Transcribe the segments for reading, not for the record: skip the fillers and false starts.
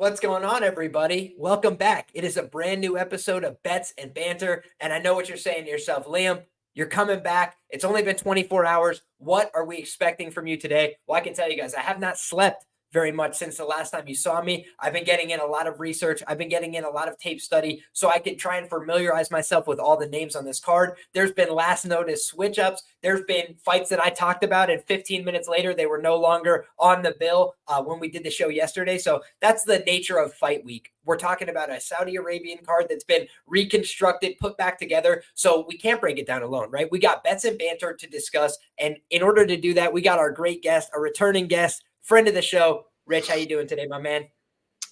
What's going on, everybody? Welcome back. It is a brand new episode of Bets and Banter. And I know what you're saying to yourself, Liam, you're coming back. It's only been 24 hours. What are we expecting from you today? Well, I can tell you guys, I have not slept very much since the last time you saw me. I've been getting in a lot of research. I've been getting in a lot of tape study so I could try and familiarize myself with all the names on this card. There's been last notice switch ups. There's been fights that I talked about, and 15 minutes later, they were no longer on the bill when we did the show yesterday. So that's the nature of fight week. We're talking about a Saudi Arabian card that's been reconstructed, put back together. So we can't break it down alone, right? We got bets and banter to discuss. And in order to do that, we got our great guest, a returning guest, friend of the show. Rich, how you doing today, my man?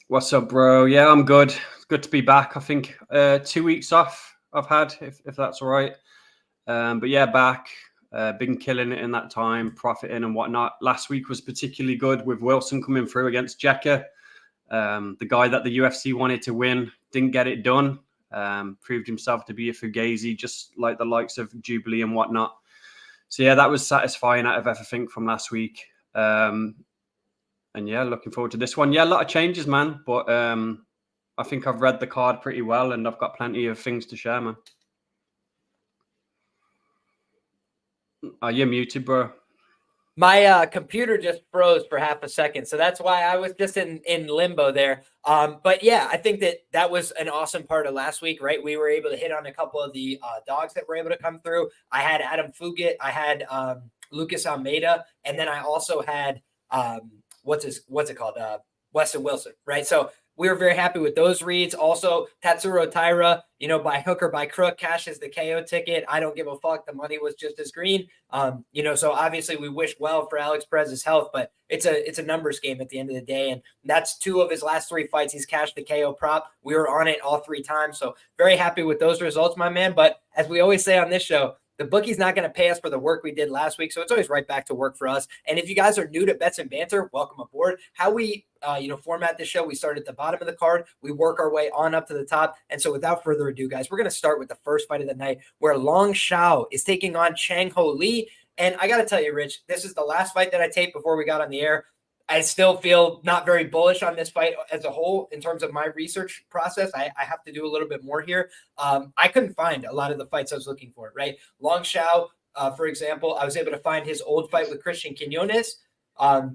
What's up, bro? Yeah, I'm good. It's good to be back. I think 2 weeks off I've had, if that's all right. But yeah, back. Been killing it in that time, profiting and whatnot. Last week was particularly good with Wilson coming through against Whittaker. The guy that the UFC wanted to win didn't get it done. Proved himself to be a fugazi, just like the likes of Jubilee and whatnot. So yeah, that was satisfying out of everything from last week. And yeah, looking forward to this one. Yeah, a lot of changes, man. But I think I've read the card pretty well and I've got plenty of things to share, man. Are you muted, bro? My computer just froze for half a second. So that's why I was just in limbo there. But yeah, I think that was an awesome part of last week, right? We were able to hit on a couple of the dogs that were able to come through. I had Adam Fugit. I had Lucas Almeida. And then I also had what's it called? Weston Wilson, right? So we were very happy with those reads. Also, Tatsuro Taira, by hook or by crook, cashes the KO ticket. I don't give a fuck. The money was just as green. So obviously we wish well for Alex Perez's health, but it's a numbers game at the end of the day. And that's 2 of his last 3 fights. He's cashed the KO prop. We were on it all 3 times. So very happy with those results, my man. But as we always say on this show, the bookie's not going to pay us for the work we did last week, so it's always right back to work for us. And if you guys are new to Bets and Banter, welcome aboard. How we format this show, we start at the bottom of the card, we work our way on up to the top. And so without further ado, guys, we're going to start with the first fight of the night, where Long Shao is taking on Chang Ho Lee. And I got to tell you, Rich, this is the last fight that I taped before we got on the air. I still feel not very bullish on this fight as a whole in terms of my research process. I have to do a little bit more here. I couldn't find a lot of the fights I was looking for, right? Long Shao, for example, I was able to find his old fight with Christian Quinones.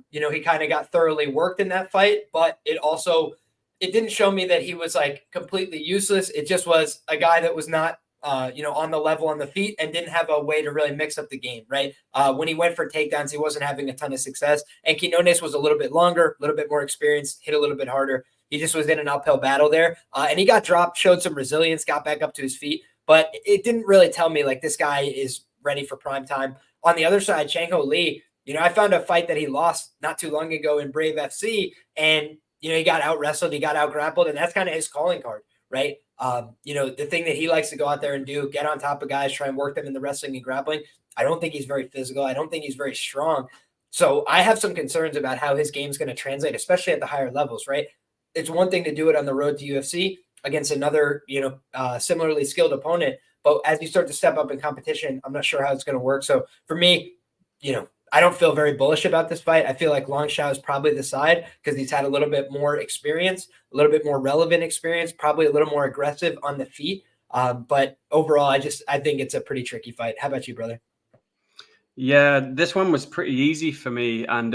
He kind of got thoroughly worked in that fight, but it didn't show me that he was like completely useless. It just was a guy that was not on the level on the feet and didn't have a way to really mix up the game, right? When he went for takedowns, he wasn't having a ton of success. And Quinones was a little bit longer, a little bit more experienced, hit a little bit harder. He just was in an uphill battle there. And he got dropped, showed some resilience, got back up to his feet. But it didn't really tell me like this guy is ready for prime time. On the other side, Chang Ho Lee, I found a fight that he lost not too long ago in Brave FC. And, he got out wrestled, he got out grappled. And that's kind of his calling card, right? The thing that he likes to go out there and do, get on top of guys, try and work them in the wrestling and grappling. I don't think he's very physical. I don't think he's very strong. So I have some concerns about how his game's going to translate, especially at the higher levels, right? It's one thing to do it on the road to UFC against another, similarly skilled opponent. But as you start to step up in competition, I'm not sure how it's going to work. So for me, I don't feel very bullish about this fight. I feel like Long Shao is probably the side because he's had a little bit more experience, a little bit more relevant experience, probably a little more aggressive on the feet. But overall, I think it's a pretty tricky fight. How about you, brother? Yeah, this one was pretty easy for me. And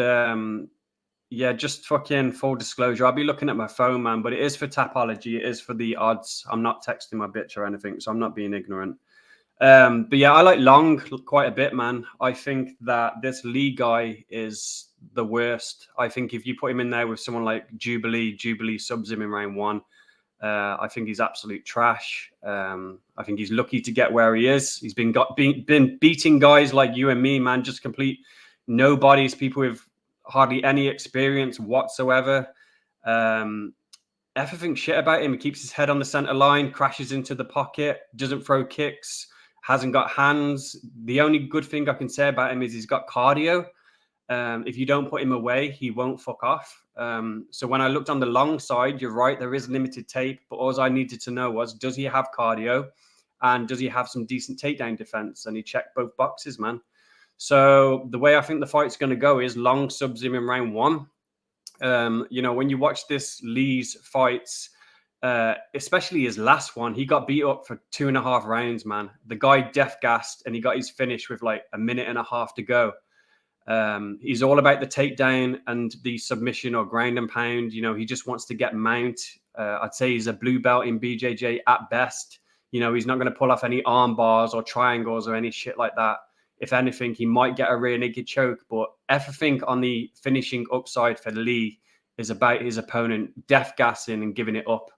just fucking full disclosure, I'll be looking at my phone, man, but it is for Tapology. It is for the odds. I'm not texting my bitch or anything, so I'm not being ignorant. But yeah, I like Long quite a bit, man. I think that this Lee guy is the worst. I think if you put him in there with someone like Jubilee subs him in round 1. I think he's absolute trash. I think he's lucky to get where he is. He's been beating guys like you and me, man, just complete nobodies, people with hardly any experience whatsoever. Everything shit about him. He keeps his head on the center line, crashes into the pocket, doesn't throw kicks, hasn't got hands. The only good thing I can say about him is he's got cardio. If you don't put him away, he won't fuck off. So when I looked on the long side, you're right, there is limited tape, but all I needed to know was, does he have cardio and does he have some decent takedown defense? And he checked both boxes, man. So the way I think the fight's going to go is Long subs him in round 1. When you watch Lee's fights, especially his last one, he got beat up for 2.5 rounds, man. The guy gassed and he got his finish with like 1.5 minutes to go. He's all about the takedown and the submission or ground and pound. He just wants to get mount. I'd say he's a blue belt in BJJ at best. He's not going to pull off any arm bars or triangles or any shit like that. If anything, he might get a rear naked choke, but everything on the finishing upside for Lee is about his opponent gassing and giving it up.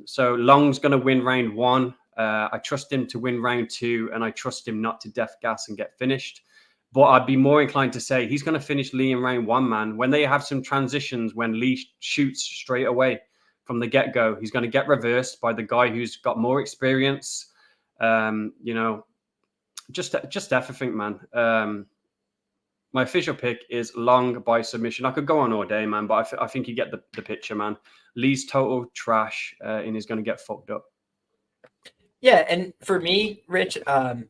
So Long's going to win round 1. I trust him to win round 2, and I trust him not to gas and get finished. But I'd be more inclined to say he's going to finish Lee in round 1, man. When they have some transitions, when Lee shoots straight away from the get-go, he's going to get reversed by the guy who's got more experience. Just everything, man. My official pick is Long by submission. I could go on all day, man, but I think you get the picture, man. Lee's total trash, and he's going to get fucked up. Yeah, and for me, Rich, I'm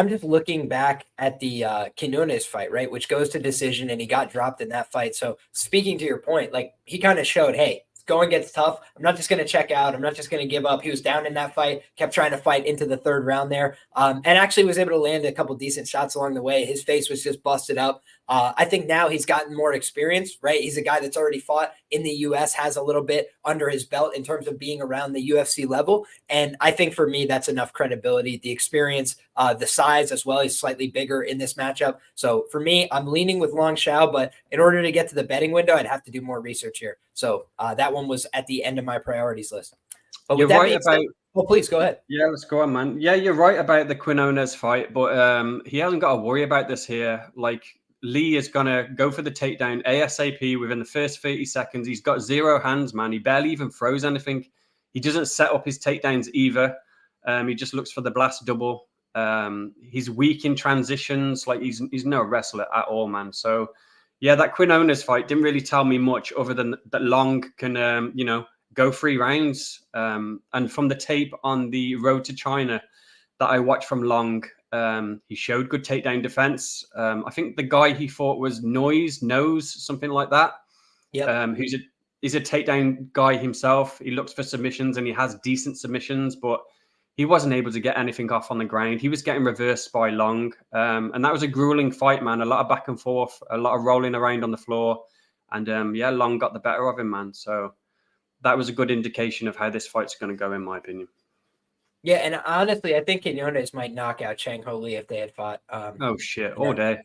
just looking back at the Quinones fight, right, which goes to decision, and he got dropped in that fight. So speaking to your point, like he kind of showed, hey, going gets tough. I'm not just going to check out. I'm not just going to give up. He was down in that fight, kept trying to fight into the 3rd round there, and actually was able to land a couple decent shots along the way. His face was just busted up. I think now he's gotten more experience, right? He's a guy that's already fought in the U.S., has a little bit under his belt in terms of being around the UFC level. And I think for me, that's enough credibility, the experience, the size as well. He's slightly bigger in this matchup. So for me, I'm leaning with Long Xiao, but in order to get to the betting window, I'd have to do more research here. So that one was at the end of my priorities list. But you're right about... Oh, please go ahead. Yeah, let's go on, man. Yeah, you're right about the Quinones fight, but he hasn't got to worry about this here. Like, Lee is going to go for the takedown ASAP within the first 30 seconds. He's got 0 hands, man. He barely even throws anything. He doesn't set up his takedowns either. He just looks for the blast double. He's weak in transitions. Like, he's no wrestler at all, man. So, yeah, that Quinones fight didn't really tell me much other than that Long can, go 3 rounds. And from the tape on the road to China that I watched from Long, he showed good takedown defense. I think the guy he fought was Nose, something like that. Yeah. He's a takedown guy himself. He looks for submissions and he has decent submissions, but he wasn't able to get anything off on the ground. He was getting reversed by Long. And that was a grueling fight, man. A lot of back and forth, a lot of rolling around on the floor. And Long got the better of him, man. So that was a good indication of how this fight's going to go, in my opinion. Yeah, and honestly, I think Quinones might knock out Chang Ho Lee if they had fought. Oh, shit, all day.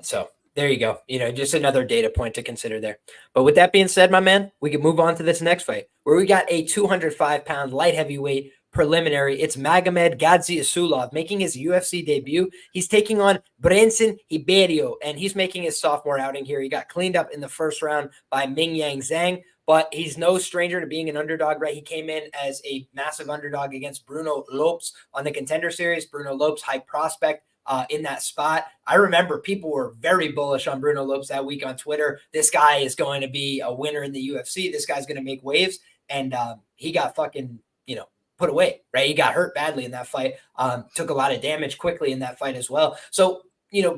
So there you go. Just another data point to consider there. But with that being said, my man, we can move on to this next fight where we got a 205-pound light heavyweight preliminary. It's Magomed Isulov making his UFC debut. He's taking on Branson Ribeiro, and he's making his sophomore outing here. He got cleaned up in the 1st round by Ming Yang Zhang. But he's no stranger to being an underdog, right? He came in as a massive underdog against Bruno Lopes on the Contender Series. Bruno Lopes, high prospect in that spot. I remember people were very bullish on Bruno Lopes that week on Twitter. This guy is going to be a winner in the UFC. This guy's going to make waves. And he got fucking, put away, right? He got hurt badly in that fight. Took a lot of damage quickly in that fight as well. So,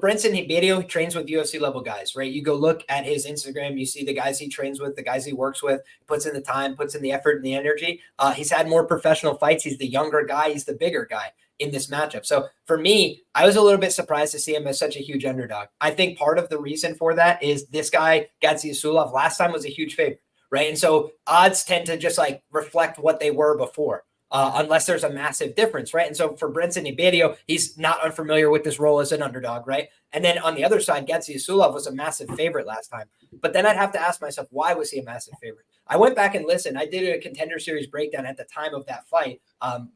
Branson Ribeiro trains with UFC level guys, right? You go look at his Instagram, you see the guys he trains with, the guys he works with, puts in the time, puts in the effort and the energy. He's had more professional fights. He's the younger guy. He's the bigger guy in this matchup. So for me, I was a little bit surprised to see him as such a huge underdog. I think part of the reason for that is this guy, Isulov, last time was a huge favorite, right? And so odds tend to just like reflect what they were before. Unless there's a massive difference, right? And so for Branson Ribeiro, he's not unfamiliar with this role as an underdog, right? And then on the other side, Isulov was a massive favorite last time. But then I'd have to ask myself, why was he a massive favorite? I went back and listened. I did a Contender Series breakdown at the time of that fight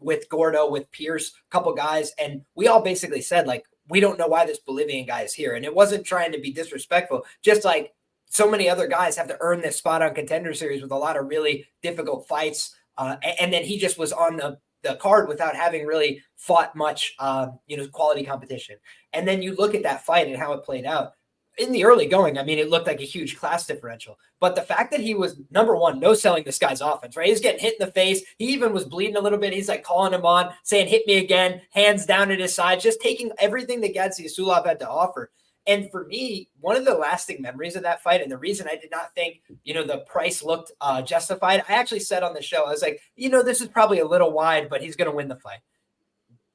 with Gordo, with Pierce, a couple guys, and we all basically said, like, we don't know why this Bolivian guy is here. And it wasn't trying to be disrespectful, just like so many other guys have to earn this spot on Contender Series with a lot of really difficult fights. And then he just was on the card without having really fought much, quality competition. And then you look at that fight and how it played out. In the early going, I mean, it looked like a huge class differential. But the fact that he was, number one, no-selling this guy's offense, right? He's getting hit in the face. He even was bleeding a little bit. He's like calling him on, saying, hit me again, hands down at his side, just taking everything that Isulov had to offer. And for me, one of the lasting memories of that fight, and the reason I did not think, the price looked justified, I actually said on the show, I was like, this is probably a little wide, but he's going to win the fight.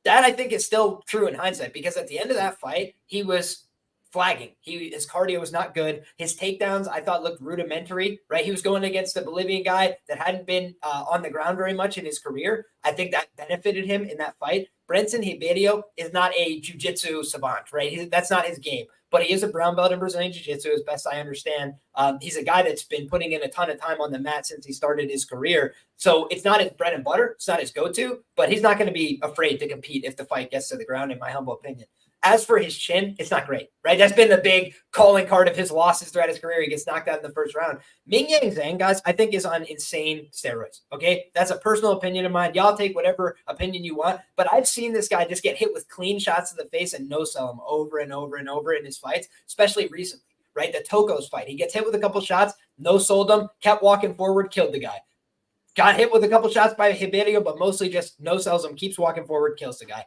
That I think is still true in hindsight, because at the end of that fight, he was flagging. His cardio was not good. His takedowns, I thought, looked rudimentary, right? He was going against a Bolivian guy that hadn't been on the ground very much in his career. I think that benefited him in that fight. Brenson Ribeiro is not a jiu-jitsu savant, right? That's not his game, but he is a brown belt in Brazilian jiu-jitsu, as best I understand. He's a guy that's been putting in a ton of time on the mat since he started his career. So it's not his bread and butter. It's not his go-to, but he's not going to be afraid to compete if the fight gets to the ground, in my humble opinion. As for his chin, it's not great, right? That's been the big calling card of his losses throughout his career. He gets knocked out in the first round. Mingyang Zhang, guys, I think is on insane steroids, okay? That's a personal opinion of mine. Y'all take whatever opinion you want, but I've seen this guy just get hit with clean shots to the face and no-sell him over and over and over in his fights, especially recently, right? The Tokos fight. He gets hit with a couple shots, no-sold him, kept walking forward, killed the guy. Got hit with a couple shots by Ribeiro, but mostly just no-sells him, keeps walking forward, kills the guy.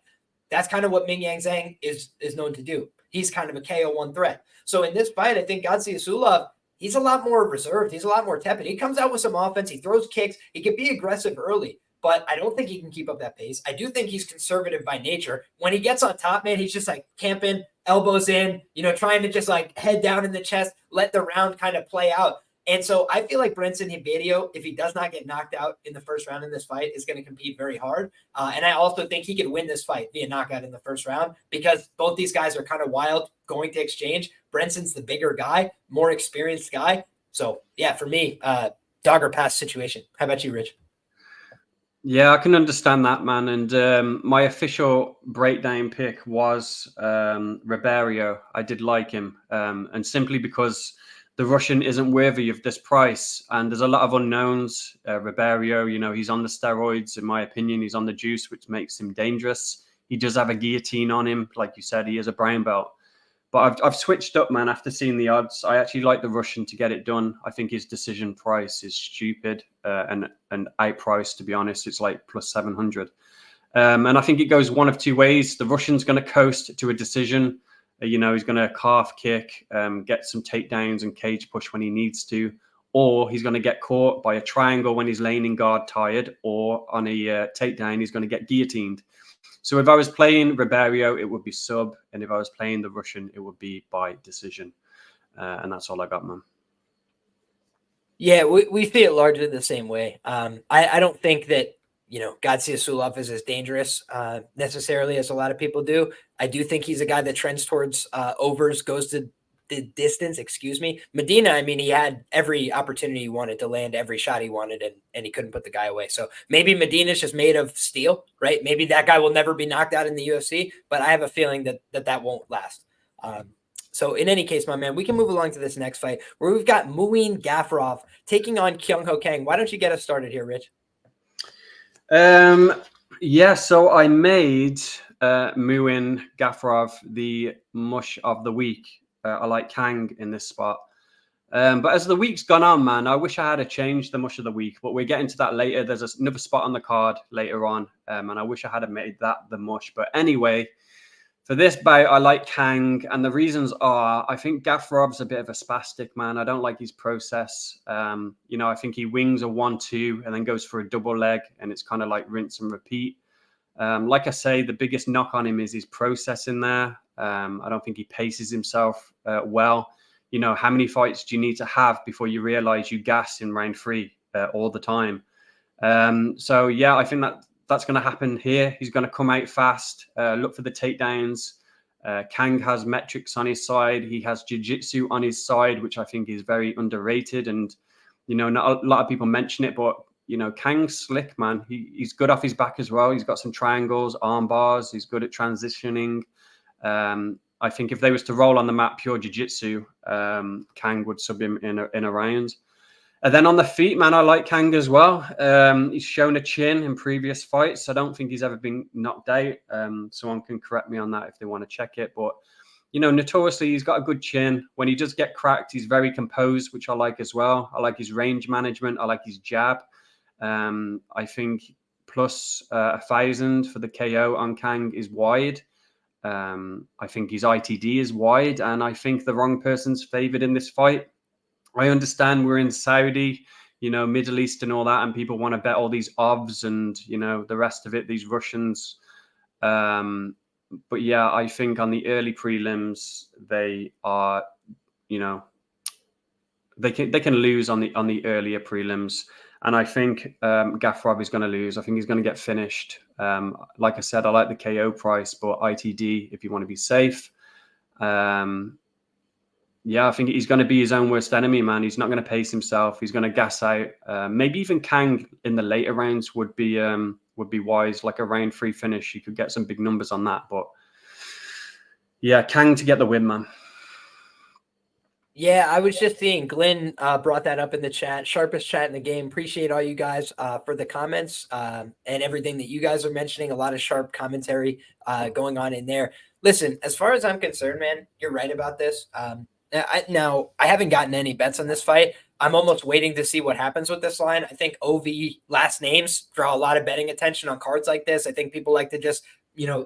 That's kind of what Mingyang Zhang is known to do. He's kind of a KO1 threat. So in this fight, I think Isulov, he's a lot more reserved. He's a lot more tepid. He comes out with some offense. He throws kicks. He can be aggressive early, but I don't think he can keep up that pace. I do think he's conservative by nature. When he gets on top, man, he's just like camping, elbows in, trying to just like head down in the chest, let the round kind of play out. And so I feel like Brenson Ribeiro, if he does not get knocked out in the first round in this fight, is going to compete very hard. And I also think he could win this fight via knockout in the first round, because both these guys are kind of wild going to exchange. Brenson's the bigger guy, more experienced guy. So, yeah, for me, dog or pass situation. How about you, Rich? Yeah, I can understand that, man. And my official breakdown pick was Rerario. I did like him. And simply because the Russian isn't worthy of this price. And there's a lot of unknowns. Rerario, he's on the steroids. In my opinion, he's on the juice, which makes him dangerous. He does have a guillotine on him. Like you said, he is a brown belt. But I've switched up, man, after seeing the odds. I actually like the Russian to get it done. I think his decision price is stupid and outpriced, to be honest. It's like plus 700. And I think it goes one of two ways. The Russian's going to coast to a decision. He's going to calf kick, get some takedowns and cage push when he needs to, or he's going to get caught by a triangle when he's laying in guard tired, or on a takedown, he's going to get guillotined. So if I was playing Rerario, it would be sub, and if I was playing the Russian, it would be by decision. And that's all I got, man. Yeah, we see it largely the same way. I don't think that Isulov is as dangerous necessarily as a lot of people do. I do think he's a guy that trends towards overs, goes to the distance, Medina, I mean, he had every opportunity he wanted to land every shot he wanted, and he couldn't put the guy away. So maybe Medina's just made of steel, right? Maybe that guy will never be knocked out in the UFC, but I have a feeling that won't last. So in any case, my man, we can move along to this next fight where we've got Muin Gaffarov taking on Kyung-Ho Kang. Why don't you get us started here, Rich? Yeah, so I made Muin Gaffarov the mush of the week. I like Kang in this spot. But as the week's gone on, man, I wish I had changed the mush of the week, but we're getting to that later. There's another spot on the card later on, and I wish I had made that the mush. But anyway, for this bout, I like Kang, and the reasons are, I think Gaffarov's a bit of a spastic, man. I don't like his process. I think he wings a 1-2 and then goes for a double leg, and it's kind of like rinse and repeat. Like I say, the biggest knock on him is his process in there. I don't think he paces himself well. How many fights do you need to have before you realize you gas in round 3 all the time? So, yeah, I think that's going to happen here. He's going to come out fast, look for the takedowns. Kang has metrics on his side. He has jiu-jitsu on his side, which I think is very underrated. And, not a lot of people mention it, but, Kang's slick, man. He's good off his back as well. He's got some triangles, arm bars. He's good at transitioning. I think if they was to roll on the mat pure jiu-jitsu, Kang would sub him in a round. And then on the feet, man, I like Kang as well. He's shown a chin in previous fights. I don't think he's ever been knocked out. Someone can correct me on that if they want to check it. But, notoriously, he's got a good chin. When he does get cracked, he's very composed, which I like as well. I like his range management. I like his jab. I think plus 1,000 for the KO on Kang is wide. I think his ITD is wide, and I think the wrong person's favored in this fight. I understand we're in Saudi, Middle East and all that, and people want to bet all these OVs and, the rest of it, these Russians. But yeah, I think on the early prelims, they are, they can lose on the earlier prelims. And I think Gaffarov is going to lose. I think he's going to get finished. Like I said, I like the KO price, but ITD if you want to be safe. Yeah, I think he's going to be his own worst enemy, man. He's not going to pace himself. He's going to gas out. Maybe even Kang in the later rounds would be wise, like a round 3 finish. You could get some big numbers on that. But yeah, Kang to get the win, man. Yeah, I was just seeing Glenn brought that up in the chat. Sharpest chat in the game. Appreciate all you guys for the comments and everything that you guys are mentioning. A lot of sharp commentary going on in there. Listen, as far as I'm concerned, man, you're right about this. Now, I haven't gotten any bets on this fight. I'm almost waiting to see what happens with this line. I think OV last names draw a lot of betting attention on cards like this. I think people like to just,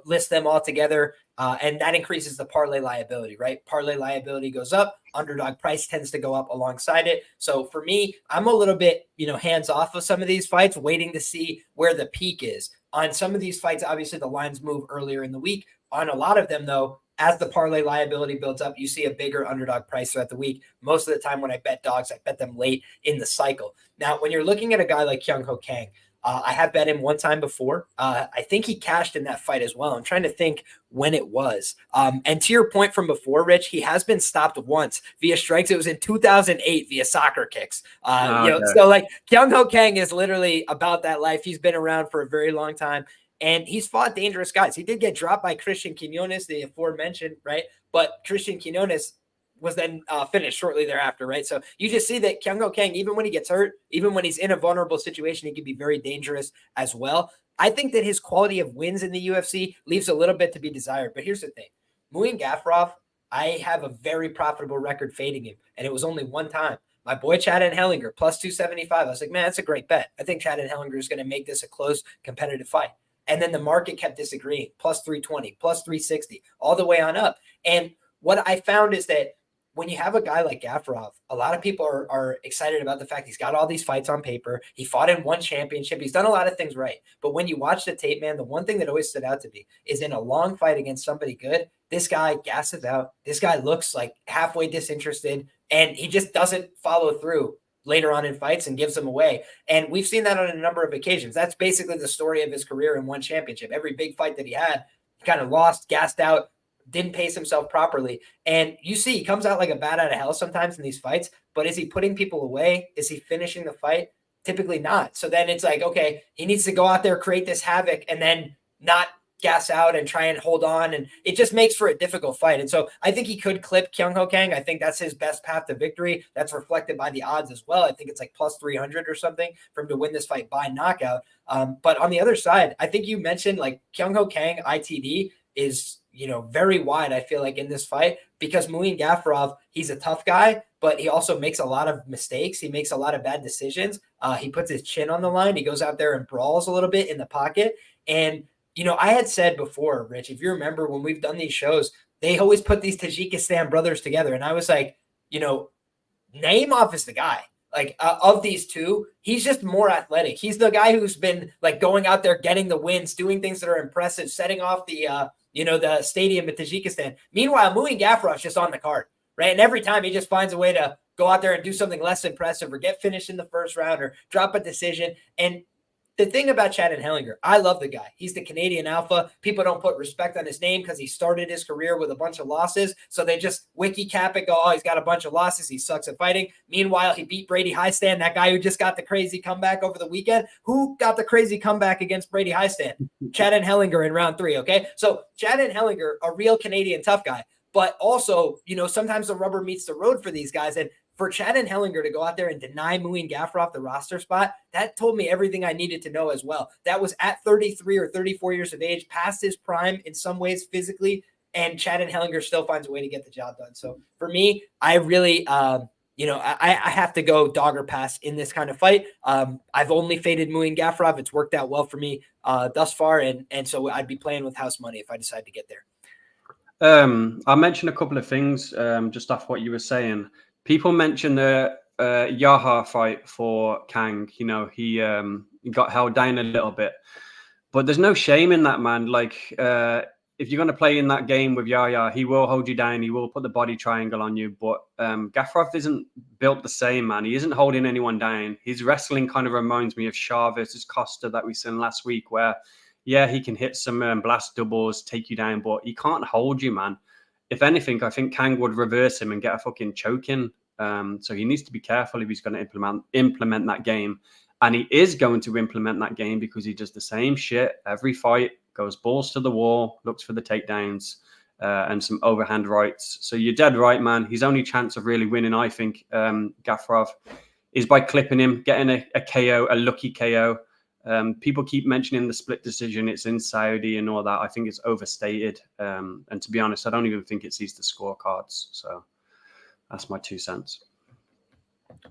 list them all together. And that increases the parlay liability, right? Parlay liability goes up. Underdog price tends to go up alongside it. So for me, I'm a little bit, hands off of some of these fights, waiting to see where the peak is. On some of these fights, obviously the lines move earlier in the week. On a lot of them, though, as the parlay liability builds up, you see a bigger underdog price throughout the week. Most of the time when I bet dogs, I bet them late in the cycle. Now, when you're looking at a guy like Kyung-Ho Kang, I have bet him one time before. I think he cashed in that fight as well. I'm trying to think when it was. And to your point from before, Rich, he has been stopped once via strikes. It was in 2008 via soccer kicks. So like Kyung-Ho Kang is literally about that life. He's been around for a very long time. And he's fought dangerous guys. He did get dropped by Christian Quinones, the aforementioned, right? But Christian Quinones was then finished shortly thereafter, right? So you just see that Kyung-Ho Kang, even when he gets hurt, even when he's in a vulnerable situation, he can be very dangerous as well. I think that his quality of wins in the UFC leaves a little bit to be desired. But here's the thing. Muin Gaffarov, I have a very profitable record fading him, and it was only one time. My boy Chad Hellinger, plus 275. I was like, man, that's a great bet. I think Chad Hellinger is going to make this a close, competitive fight. And then the market kept disagreeing, plus 320, plus 360, all the way on up. And what I found is that when you have a guy like Gaffarov, a lot of people are excited about the fact he's got all these fights on paper. He fought in one championship. He's done a lot of things right. But when you watch the tape, man, the one thing that always stood out to me is in a long fight against somebody good, this guy gasses out. This guy looks like halfway disinterested, and he just doesn't follow through later on in fights and gives them away. And we've seen that on a number of occasions. That's basically the story of his career in one championship. Every big fight that he had, he kind of lost, gassed out, didn't pace himself properly. And you see, he comes out like a bat out of hell sometimes in these fights, but is he putting people away? Is he finishing the fight? Typically not. So then it's like, okay, he needs to go out there, create this havoc, and then not gas out and try and hold on. And it just makes for a difficult fight. And so I think he could clip Kyung-Ho Kang. I think that's his best path to victory. That's reflected by the odds as well. I think it's like plus 300 or something for him to win this fight by knockout. But on the other side, I think you mentioned like Kyung-Ho Kang ITD is, very wide, I feel like, in this fight, because Muin Gaffarov, he's a tough guy, but he also makes a lot of mistakes. He makes a lot of bad decisions. He puts his chin on the line. He goes out there and brawls a little bit in the pocket. And I had said before, Rich, if you remember when we've done these shows, they always put these Tajikistan brothers together. And I was like, Naimov is the guy. Like of these two, he's just more athletic. He's the guy who's been like going out there, getting the wins, doing things that are impressive, setting off the, the stadium in Tajikistan. Meanwhile, Muin Gaffarov's just on the card, right? And every time he just finds a way to go out there and do something less impressive or get finished in the first round or drop a decision. And the thing about Chad Hellinger, I love the guy. He's the Canadian alpha. People don't put respect on his name because he started his career with a bunch of losses. So they just wiki cap it, go, oh, he's got a bunch of losses. He sucks at fighting. Meanwhile, he beat Brady Highstand, that guy who just got the crazy comeback over the weekend. Who got the crazy comeback against Brady Highstand? Chad Hellinger in round 3, okay? So Chad Hellinger, a real Canadian tough guy. But also, sometimes the rubber meets the road for these guys. And for Chad Hellinger to go out there and deny Muin Gaffarov the roster spot, that told me everything I needed to know as well. That was at 33 or 34 years of age, past his prime in some ways physically, and Chad Hellinger still finds a way to get the job done. So for me, I really, I have to go dog or pass in this kind of fight. I've only faded Muin Gaffarov. It's worked out well for me thus far, and so I'd be playing with house money if I decide to get there. I'll mention a couple of things just off what you were saying. People mentioned the Yaha fight for Kang. You know, he got held down a little bit, but there's no shame in that, man. Like, if you're going to play in that game with Yahya, he will hold you down. He will put the body triangle on you. But Gaffarov isn't built the same, man. He isn't holding anyone down. His wrestling kind of reminds me of Shah versus Costa that we seen last week, where, yeah, he can hit some blast doubles, take you down, but he can't hold you, man. If anything, I think Kang would reverse him and get a fucking choke in. So he needs to be careful if he's going to implement that game. And he is going to implement that game because he does the same shit every fight, goes balls to the wall, looks for the takedowns and some overhand rights. So you're dead right, man. His only chance of really winning, I think, Gaffarov, is by clipping him, getting a KO, a lucky KO. People keep mentioning the split decision. It's in Saudi and all that. I think it's overstated. And to be honest, I don't even think it sees the scorecards. So that's my 2 cents.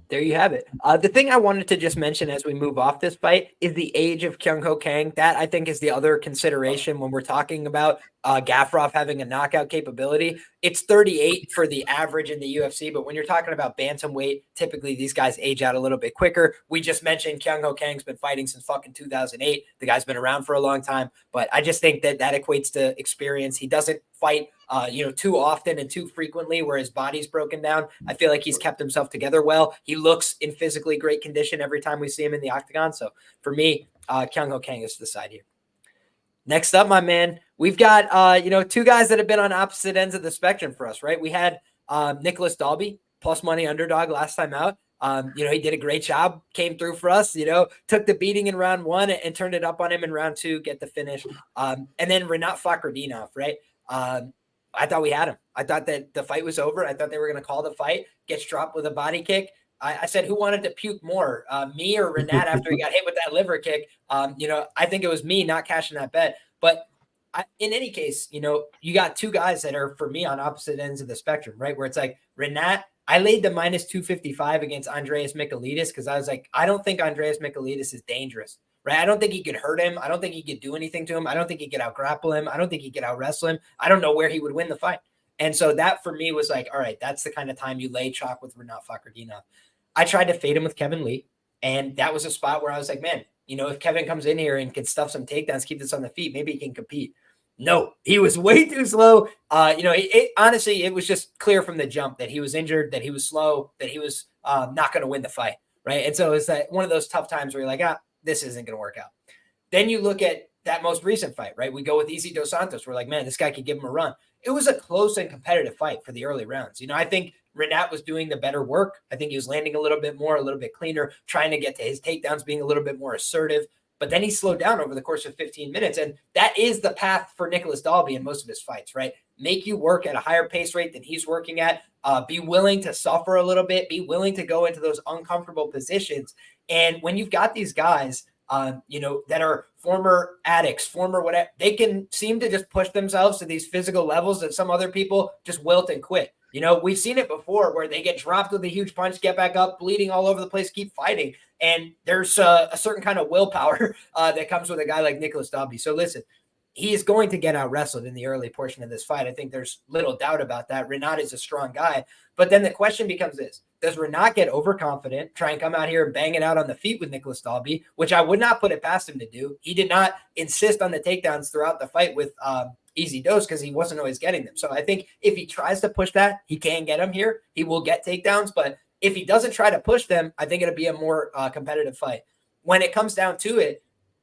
There you have it. The thing I wanted to just mention as we move off this fight is the age of Kyung-Ho Kang. That, I think, is the other consideration when we're talking about Gaffarov having a knockout capability. It's 38 for the average in the UFC, but when you're talking about bantamweight, typically these guys age out a little bit quicker. We just mentioned Kyung-Ho Kang's been fighting since fucking 2008. The guy's been around for a long time, but I just think that equates to experience. He doesn't fight too often and too frequently where his body's broken down. I feel like he's kept himself together well. He looks in physically great condition every time we see him in the octagon. So for me, Kyung-Ho Kang is the side here. Next up, my man, we've got, two guys that have been on opposite ends of the spectrum for us, right? We had Nicholas Doby, plus money underdog last time out. He did a great job, came through for us, took the beating in round 1 and turned it up on him in round 2, get the finish. And then Rinat Fakhretdinov, right? I thought we had him. I thought that the fight was over. I thought they were going to call the fight, gets dropped with a body kick. I said, who wanted to puke more, me or Rinat after he got hit with that liver kick? I think it was me not cashing that bet. But in any case, you got two guys that are, for me, on opposite ends of the spectrum, right? Where it's like Rinat, I laid the minus 255 against Andreas Michailidis because I was like, I don't think Andreas Michailidis is dangerous, right? I don't think he could hurt him. I don't think he could do anything to him. I don't think he could out-grapple him. I don't think he could out-wrestle him. I don't know where he would win the fight. And so that, for me, was like, all right, that's the kind of time you lay chalk with Rinat Fakhretdinov. I tried to fade him with Kevin Lee, and that was a spot where I was like, man, if Kevin comes in here and can stuff some takedowns, keep this on the feet, maybe he can compete. No, he was way too slow. Honestly, it was just clear from the jump that he was injured, that he was slow, that he was not going to win the fight, right? And so it's that one of those tough times where you're like, this isn't going to work out. Then you look at that most recent fight, right? We go with Izzy Dos Santos. We're like, man, this guy could give him a run. It was a close and competitive fight for the early rounds. I think Rinat was doing the better work. I think he was landing a little bit more, a little bit cleaner, trying to get to his takedowns, being a little bit more assertive. But then he slowed down over the course of 15 minutes. And that is the path for Nicholas Doby in most of his fights, right? Make you work at a higher pace rate than he's working at. Be willing to suffer a little bit. Be willing to go into those uncomfortable positions. And when you've got these guys, that are former addicts, former whatever, they can seem to just push themselves to these physical levels that some other people just wilt and quit. We've seen it before where they get dropped with a huge punch, get back up, bleeding all over the place, keep fighting. And there's a certain kind of willpower that comes with a guy like Nicholas Doby. So listen, he is going to get out wrestled in the early portion of this fight. I think there's little doubt about that. Rinat is a strong guy. But then the question becomes this: does Rinat get overconfident, try and come out here and bang it out on the feet with Nicholas Doby, which I would not put it past him to do. He did not insist on the takedowns throughout the fight with Easy Dose because he wasn't always getting them. So I think if he tries to push that, he can get them here. He will get takedowns. But if he doesn't try to push them, I think it'll be a more competitive fight. When it comes down to it,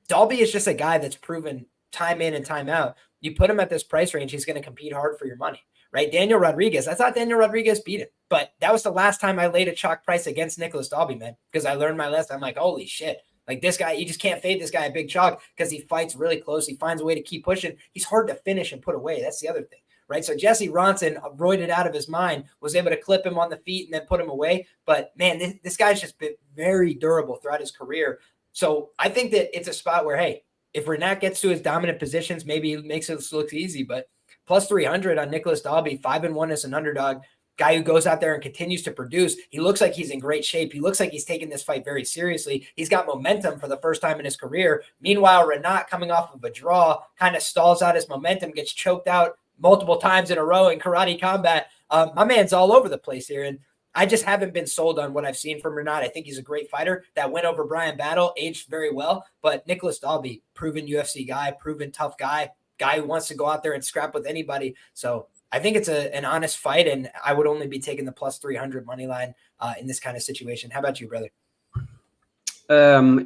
Doby is just a guy that's proven time in and time out. You put him at this price range, he's going to compete hard for your money, right? Daniel Rodriguez, I thought Daniel Rodriguez beat him, but that was the last time I laid a chalk price against Nicholas Doby, man, because I learned my lesson. I'm like, holy shit. Like this guy, you just can't fade this guy a big chalk because he fights really close. He finds a way to keep pushing. He's hard to finish and put away. That's the other thing, right? So Jesse Ronson, roided out of his mind, was able to clip him on the feet and then put him away. But man, this guy's just been very durable throughout his career. So I think that it's a spot where, hey, if Rinat gets to his dominant positions, maybe it makes it look easy. But plus 300 on Nicholas Doby, 5-1 as an underdog. Guy who goes out there and continues to produce. He looks like he's in great shape. He looks like he's taking this fight very seriously. He's got momentum for the first time in his career. Meanwhile, Rinat, coming off of a draw, kind of stalls out his momentum, gets choked out multiple times in a row in karate combat. My man's all over the place here. And I just haven't been sold on what I've seen from Renat. I think he's a great fighter. That win over Brian Battle aged very well. But Nicholas Doby, proven UFC guy, proven tough guy who wants to go out there and scrap with anybody. So I think it's an honest fight, and I would only be taking the plus 300 money line in this kind of situation. How about you, brother?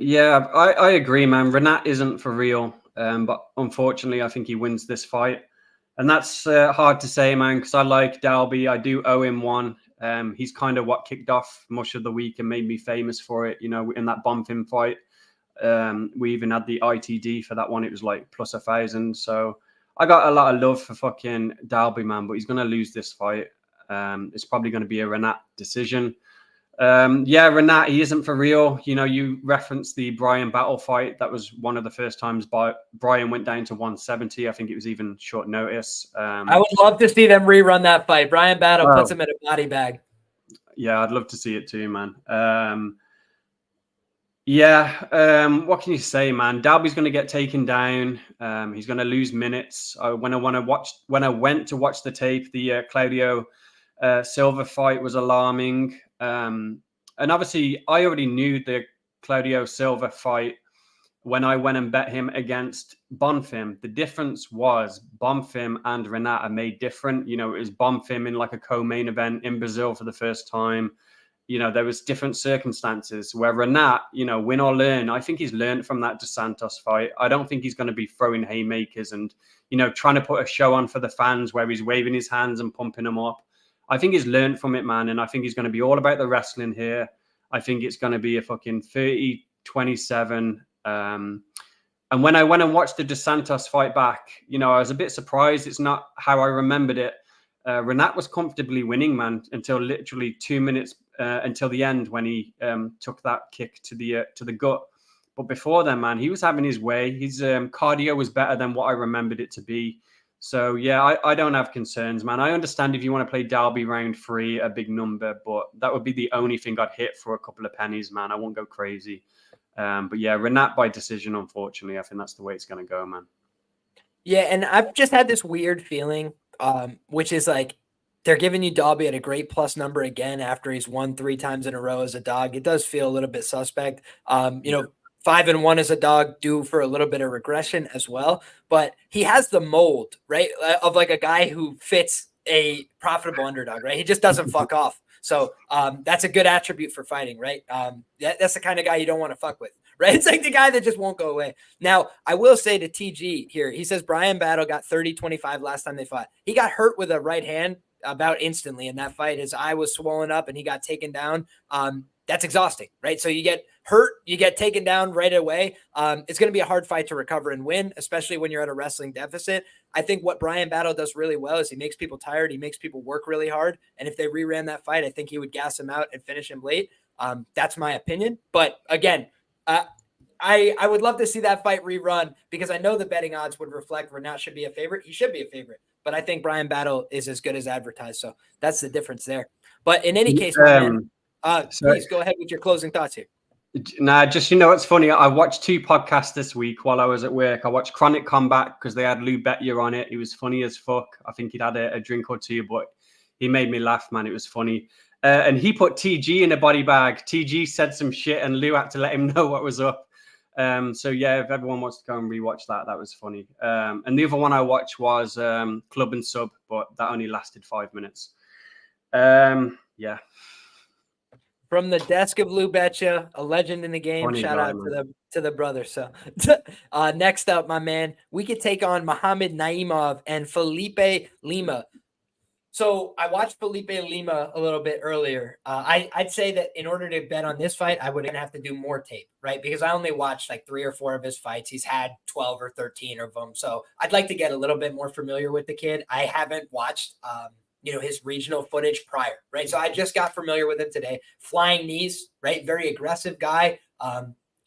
Yeah, I agree, man. Renat isn't for real, but unfortunately, I think he wins this fight. And that's hard to say, man, because I like Dalby. I do owe him one. He's kind of what kicked off much of the week and made me famous for it, you know, in that Bonfim fight. We even had the ITD for that one. It was like plus 1,000. So I got a lot of love for fucking Dalby, man, but he's going to lose this fight. It's probably going to be a Renat decision. Yeah, Renat, he isn't for real. You know, you referenced the Brian Battle fight. That was one of the first times Brian went down to 170. I think it was even short notice. I would love to see them rerun that fight. Brian Battle puts him in a body bag. Yeah, I'd love to see it too, man. What can you say, man? Dalby's going to get taken down. He's going to lose minutes. When I went to watch the tape, the Claudio Silva fight was alarming. And obviously, I already knew the Claudio Silva fight when I went and bet him against Bonfim. The difference was Bonfim and Renat are made different. You know, it was Bonfim in like a co-main event in Brazil for the first time. You know, there was different circumstances where Renat, you know, win or learn. I think he's learned from that Dos Santos fight. I don't think he's going to be throwing haymakers and, you know, trying to put a show on for the fans where he's waving his hands and pumping them up. I think he's learned from it, man. And I think he's going to be all about the wrestling here. I think it's going to be a fucking 30-27. And when I went and watched the Dos Santos fight back, you know, I was a bit surprised. It's not how I remembered it. Renat was comfortably winning, man, until literally 2 minutes until the end when he took that kick to the gut. But before then, man, he was having his way. His cardio was better than what I remembered it to be. So, yeah, I don't have concerns, man. I understand if you want to play Dalby round 3, a big number, but that would be the only thing I'd hit for a couple of pennies, man. I won't go crazy. But, yeah, Renat by decision, unfortunately. I think that's the way it's going to go, man. Yeah, and I've just had this weird feeling, which is like they're giving you Dalby at a great plus number again after he's won 3 times in a row as a dog. It does feel a little bit suspect. You know, 5-1 as a dog, due for a little bit of regression as well. But he has the mold, right, of like a guy who fits a profitable underdog, right? He just doesn't fuck off. So that's a good attribute for fighting, right? That's the kind of guy you don't want to fuck with, right? It's like the guy that just won't go away. Now, I will say to TG here, he says Brian Battle got 30-25 last time they fought. He got hurt with a right hand about instantly in that fight. His eye was swollen up and he got taken down. That's exhausting, right? So you get hurt, you get taken down right away. It's going to be a hard fight to recover and win, especially when you're at a wrestling deficit. I think what Brian Battle does really well is he makes people tired. He makes people work really hard. And if they reran that fight, I think he would gas him out and finish him late. That's my opinion. But again, I would love to see that fight rerun because I know the betting odds would reflect Renat should be a favorite. He should be a favorite. But I think Brian Battle is as good as advertised. So that's the difference there. But in any case, please go ahead with your closing thoughts here. Nah, just, you know, it's funny. I watched 2 podcasts this week while I was at work. I watched Chronic Combat because they had Lou Bettier on it. He was funny as fuck. I think he'd had a drink or 2, but he made me laugh, man. It was funny. And he put TG in a body bag. TG said some shit and Lou had to let him know what was up. So, yeah, if everyone wants to go and rewatch that, that was funny. And the other one I watched was Club and Sub, but that only lasted 5 minutes. Yeah. From the desk of Lou Betcha, a legend in the game. Funny Shout guy, out to the brother. So next up, my man, we could take on Muhammad Naimov and Felipe Lima. So I watched Felipe Lima a little bit earlier. I'd say that in order to bet on this fight, I would have to do more tape, right? Because I only watched like 3 or 4 of his fights. He's had 12 or 13 of them. So I'd like to get a little bit more familiar with the kid. I haven't watched his regional footage prior, right? So I just got familiar with him today. Flying knees, right? Very aggressive guy.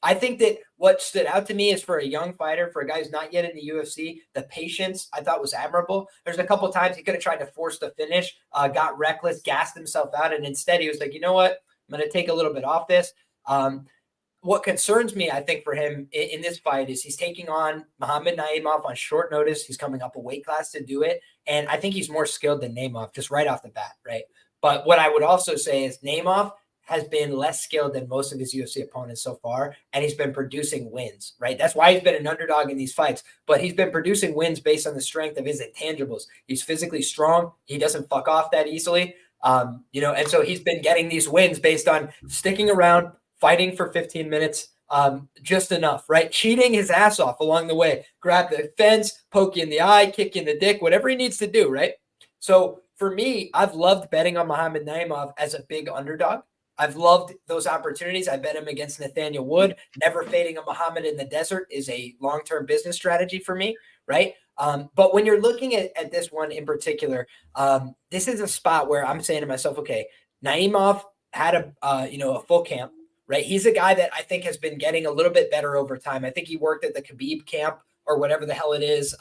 I think that what stood out to me is for a young fighter, for a guy who's not yet in the UFC, the patience I thought was admirable. There's a couple of times he could have tried to force the finish, got reckless, gassed himself out, and instead he was like, you know what? I'm going to take a little bit off this. what concerns me, I think, for him in this fight is he's taking on Muhammad Naimov on short notice. He's coming up a weight class to do it. And I think he's more skilled than Naimov just right off the bat, right? But what I would also say is Naimov has been less skilled than most of his UFC opponents so far, and he's been producing wins, right? That's why he's been an underdog in these fights, but he's been producing wins based on the strength of his intangibles. He's physically strong. He doesn't fuck off that easily. And so he's been getting these wins based on sticking around, fighting for 15 minutes, just enough, right? Cheating his ass off along the way. Grab the fence, poke you in the eye, kick you in the dick, whatever he needs to do, right? So for me, I've loved betting on Muhammad Naimov as a big underdog. I've loved those opportunities. I bet him against Nathaniel Wood. Never fading a Muhammad in the desert is a long-term business strategy for me, right? But when you're looking at this one in particular, this is a spot where I'm saying to myself, okay, Naimov had a full camp, right? He's a guy that I think has been getting a little bit better over time. I think he worked at the Khabib camp or whatever the hell it is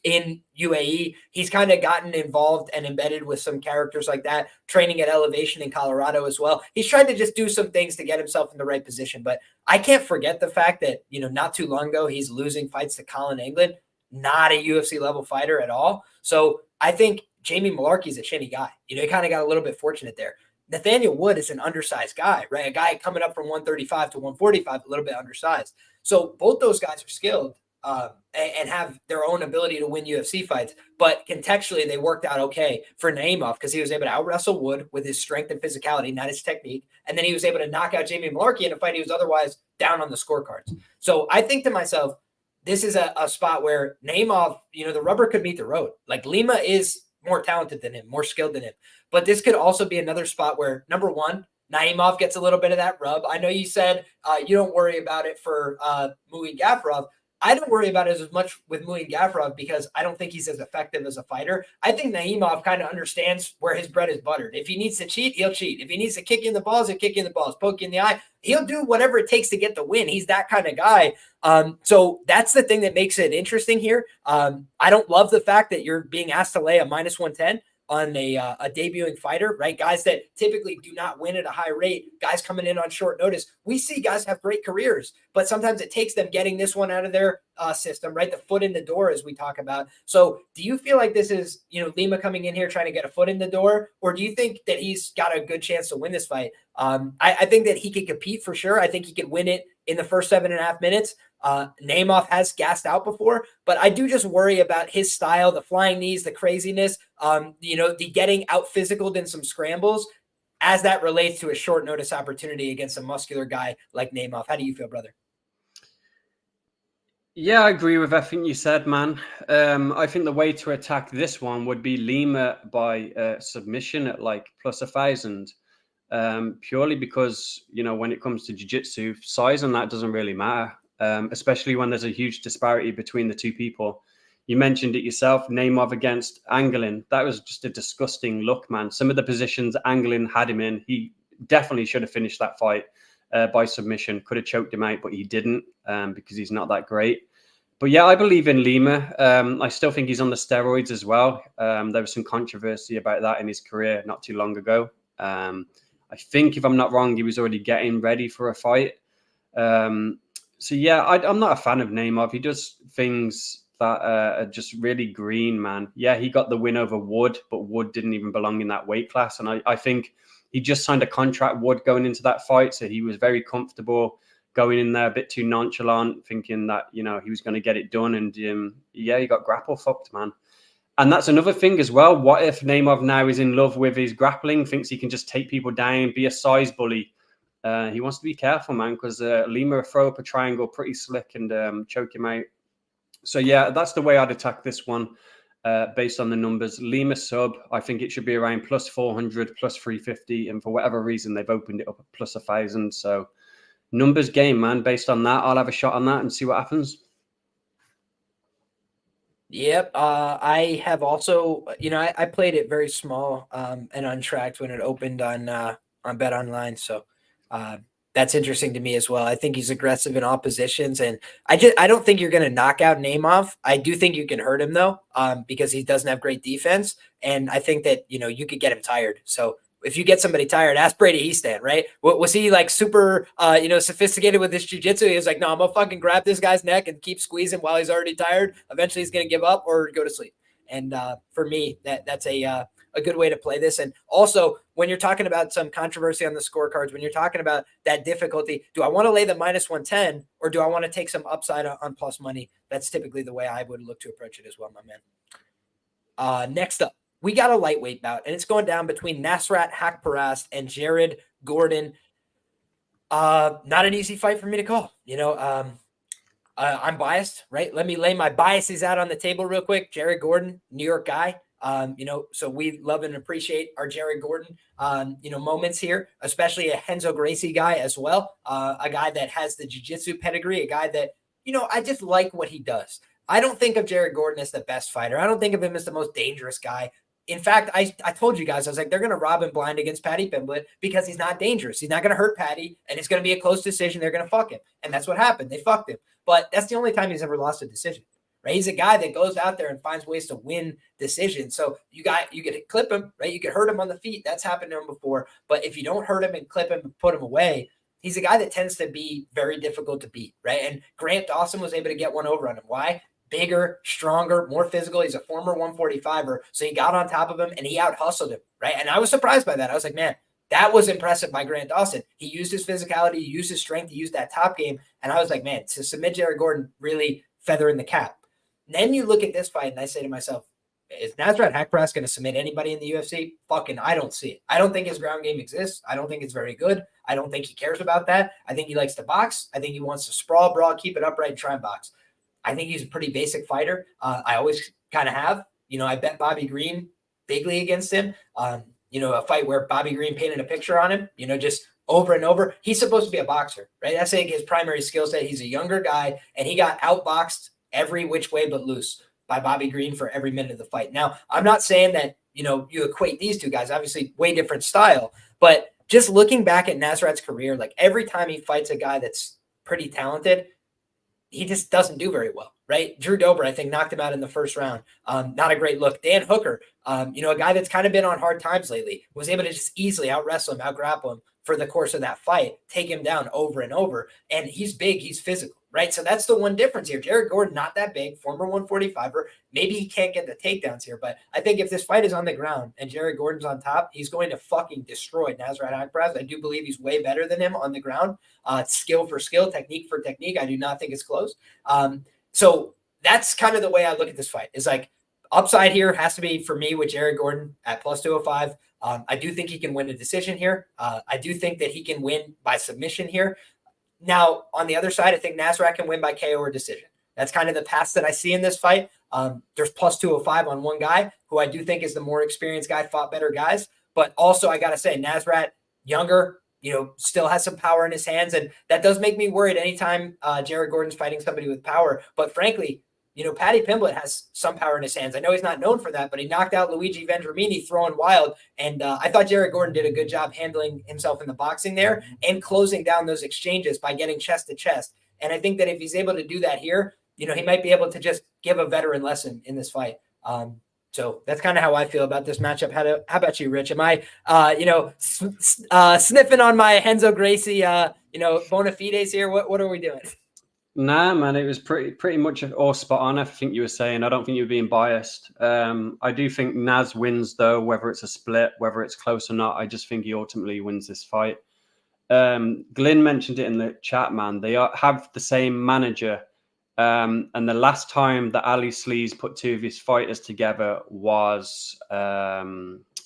in UAE. He's kind of gotten involved and embedded with some characters like that, training at Elevation in Colorado as well. He's tried to just do some things to get himself in the right position. But I can't forget the fact that, not too long ago, he's losing fights to Colin England, not a UFC level fighter at all. So I think Jamie Malarkey's a shitty guy. He kind of got a little bit fortunate there. Nathaniel Wood is an undersized guy, right? A guy coming up from 135 to 145, a little bit undersized. So both those guys are skilled and have their own ability to win UFC fights. But contextually, they worked out okay for Naimov because he was able to out-wrestle Wood with his strength and physicality, not his technique. And then he was able to knock out Jamie Malarkey in a fight he was otherwise down on the scorecards. So I think to myself, this is a spot where Naimov, the rubber could meet the road. Like Lima is more talented than him, more skilled than him. But this could also be another spot where, number one, Naimov gets a little bit of that rub. I know you said you don't worry about it for Muin Gaffarov. I don't worry about it as much with Muin Gaffarov because I don't think he's as effective as a fighter. I think Naimov kind of understands where his bread is buttered. If he needs to cheat, he'll cheat. If he needs to kick you in the balls, he'll kick you in the balls, poke you in the eye. He'll do whatever it takes to get the win. He's that kind of guy. So that's the thing that makes it interesting here. I don't love the fact that you're being asked to lay a -110 on a debuting fighter, right? Guys that typically do not win at a high rate, guys coming in on short notice. We see guys have great careers, but sometimes it takes them getting this one out of their system, right? The foot in the door, as we talk about. So do you feel like this is, Lima coming in here trying to get a foot in the door, or do you think that he's got a good chance to win this fight? I think that he could compete for sure. I think he could win it in the first 7.5 minutes. Naimov has gassed out before, but I do just worry about his style, the flying knees, the craziness, the getting out physicaled in some scrambles as that relates to a short notice opportunity against a muscular guy like Naimov. How do you feel, brother? Yeah, I agree with everything you said, man. I think the way to attack this one would be Lima by submission at like plus 1,000. Purely because, when it comes to jiu-jitsu, size and that doesn't really matter. Especially when there's a huge disparity between the two people. You mentioned it yourself, Naimov against Anglin. That was just a disgusting look, man. Some of the positions Anglin had him in, he definitely should have finished that fight by submission. Could have choked him out, but he didn't because he's not that great. But yeah, I believe in Lima. I still think he's on the steroids as well. There was some controversy about that in his career not too long ago. I think, if I'm not wrong, he was already getting ready for a fight. So yeah, I'm not a fan of Naimov. He does things that are just really green, man. Yeah, he got the win over Wood, but Wood didn't even belong in that weight class. And I think he just signed a contract, Wood, going into that fight. So he was very comfortable going in there, a bit too nonchalant, thinking that, he was going to get it done. And yeah, he got grapple fucked, man. And that's another thing as well. What if Naimov now is in love with his grappling, thinks he can just take people down, be a size bully? He wants to be careful, man, because Lima throw up a triangle pretty slick and choke him out. So yeah, that's the way I'd attack this one based on the numbers. Lima sub, I think it should be around plus 400, plus 350. And for whatever reason, they've opened it up at plus 1,000. So numbers game, man. Based on that, I'll have a shot on that and see what happens. Yep. I have also, I played it very small and untracked when it opened on Bet Online. So that's interesting to me as well. I think he's aggressive in all positions, and I don't think you're going to knock out Naimov. I do think you can hurt him though, because he doesn't have great defense, and I think that you could get him tired. So if you get somebody tired, ask Brady Easton, right? Was he like super, sophisticated with his jiu-jitsu? He was like, no, I'm gonna fucking grab this guy's neck and keep squeezing while he's already tired. Eventually he's going to give up or go to sleep. And for me, that's a good way to play this. And also, when you're talking about some controversy on the scorecards, when you're talking about that difficulty, do I want to lay the -110 or do I want to take some upside on plus money? That's typically the way I would look to approach it as well, my man. Next up, we got a lightweight bout, and it's going down between Nasrat Haqparast and Jared Gordon. Not an easy fight for me to call. I'm biased, right? Let me lay my biases out on the table real quick. Jared Gordon, New York guy. So we love and appreciate our Jared Gordon, moments here, especially a Renzo Gracie guy as well. A guy that has the jiu-jitsu pedigree, a guy that, I just like what he does. I don't think of Jared Gordon as the best fighter. I don't think of him as the most dangerous guy. In fact, I told you guys, I was like, they're going to rob him blind against Paddy Pimblett because he's not dangerous. He's not going to hurt Paddy, and it's going to be a close decision. They're going to fuck him. And that's what happened. They fucked him. But that's the only time he's ever lost a decision. Right? He's a guy that goes out there and finds ways to win decisions. So you could clip him, right? You could hurt him on the feet. That's happened to him before. But if you don't hurt him and clip him and put him away, he's a guy that tends to be very difficult to beat, right? And Grant Dawson was able to get one over on him. Why? Bigger, stronger, more physical. He's a former 145er. So he got on top of him and he out-hustled him, right? And I was surprised by that. I was like, man, that was impressive by Grant Dawson. He used his physicality, he used his strength, he used that top game. And I was like, man, to submit Jared Gordon, really feathering the cap. Then you look at this fight and I say to myself, is Nasrat Haqparast going to submit anybody in the UFC? Fucking, I don't see it. I don't think his ground game exists. I don't think it's very good. I don't think he cares about that. I think he likes to box. I think he wants to sprawl, brawl, keep it upright, and try and box. I think he's a pretty basic fighter. I always kind of have. I bet Bobby Green bigly against him. A fight where Bobby Green painted a picture on him, just over and over. He's supposed to be a boxer, right? That's like his primary skill set. He's a younger guy, and he got outboxed every which way but loose by Bobby Green for every minute of the fight. Now, I'm not saying that, you equate these two guys, obviously way different style, but just looking back at Nasrat's career, like every time he fights a guy that's pretty talented, he just doesn't do very well, right? Drew Dober, I think, knocked him out in the first round. Not a great look. Dan Hooker, a guy that's kind of been on hard times lately, was able to just easily out-wrestle him, out-grapple him for the course of that fight, take him down over and over. And he's big, he's physical, right? So that's the one difference here. Jared Gordon, not that big, former 145er. Maybe he can't get the takedowns here, but I think if this fight is on the ground and Jared Gordon's on top, he's going to fucking destroy Nasrat Haqparast. I do believe he's way better than him on the ground. Skill for skill, technique for technique. I do not think it's close. So that's kind of the way I look at this fight. Is like upside here has to be for me with Jared Gordon at plus 205. I do think he can win a decision here. I do think that he can win by submission here. Now, on the other side, I think Nasrat can win by KO or decision. That's kind of the path that I see in this fight. There's plus 205 on one guy who I do think is the more experienced guy, fought better guys. But also, I got to say, Nasrat, younger, still has some power in his hands. And that does make me worried anytime Jared Gordon's fighting somebody with power. But frankly, Paddy Pimblett has some power in his hands. I know he's not known for that, but he knocked out Luigi Vendramini throwing wild. And I thought Jared Gordon did a good job handling himself in the boxing there and closing down those exchanges by getting chest to chest. And I think that if he's able to do that here, he might be able to just give a veteran lesson in this fight. So that's kind of how I feel about this matchup. How about you, Rich? Am I, sniffing on my Renzo Gracie, bona fides here? What are we doing? Nah, man, it was pretty much all spot on. I think you were saying. I don't think you were being biased. I do think Naz wins, though, whether it's a split, whether it's close or not. I just think he ultimately wins this fight. Glyn mentioned it in the chat, man. They have the same manager. And the last time that Ali Sleaze put two of his fighters together was,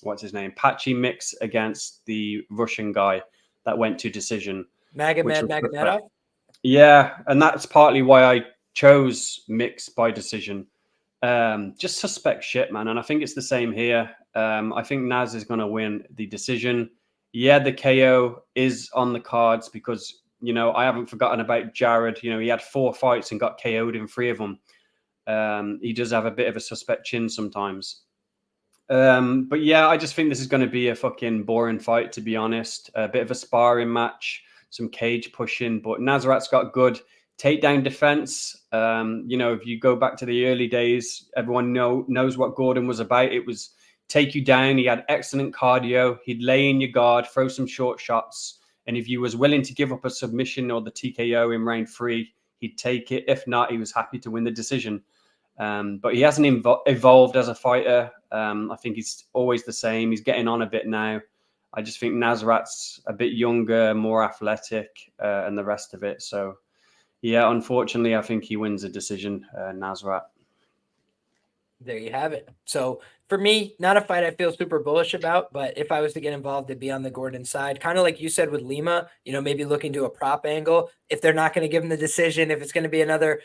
what's his name? Patchy Mix against the Russian guy that went to decision. Magomedov? Yeah, and that's partly why I chose Mix by decision. Just suspect shit, man. And I think it's the same here. I think Naz is going to win the decision. Yeah, the KO is on the cards because, I haven't forgotten about Jared. He had 4 fights and got KO'd in 3 of them. He does have a bit of a suspect chin sometimes. But yeah, I just think this is going to be a fucking boring fight, to be honest. A bit of a sparring match. Some cage pushing, but Nasrat's got good takedown defense. If you go back to the early days, everyone knows what Gordon was about. It was take you down. He had excellent cardio. He'd lay in your guard, throw some short shots. And if you was willing to give up a submission or the TKO in round 3, he'd take it. If not, he was happy to win the decision. But he hasn't evolved as a fighter. I think he's always the same. He's getting on a bit now. I just think Nasrat's a bit younger, more athletic, and the rest of it. So, yeah, unfortunately, I think he wins a decision, Nasrat. There you have it. So for me, not a fight I feel super bullish about, but if I was to get involved, it'd be on the Gordon side. Kind of like you said with Lima, maybe looking to a prop angle. If they're not going to give him the decision, if it's going to be another,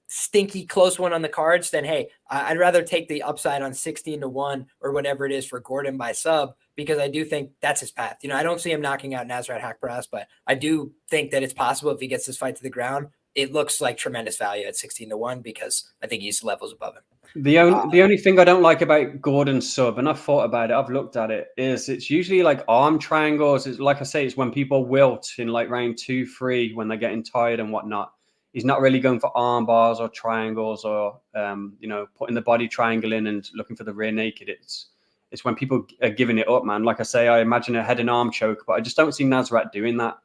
stinky close one on the cards, then hey, I'd rather take the upside on 16-1 or whatever it is for Gordon by sub, because I do think that's his path. I don't see him knocking out Nasrat Haqparast, but I do think that it's possible if he gets this fight to the ground. It looks like tremendous value at 16-1 because I think he's levels above him. The only thing I don't like about Gordon's sub, and I've thought about it, I've looked at it, is it's usually like arm triangles. It's like I say, it's when people wilt in like round 2, 3 when they're getting tired and whatnot. He's not really going for arm bars or triangles or putting the body triangle in and looking for the rear naked. It's when people are giving it up, man. Like I say, I imagine a head and arm choke, but I just don't see Nasrat doing that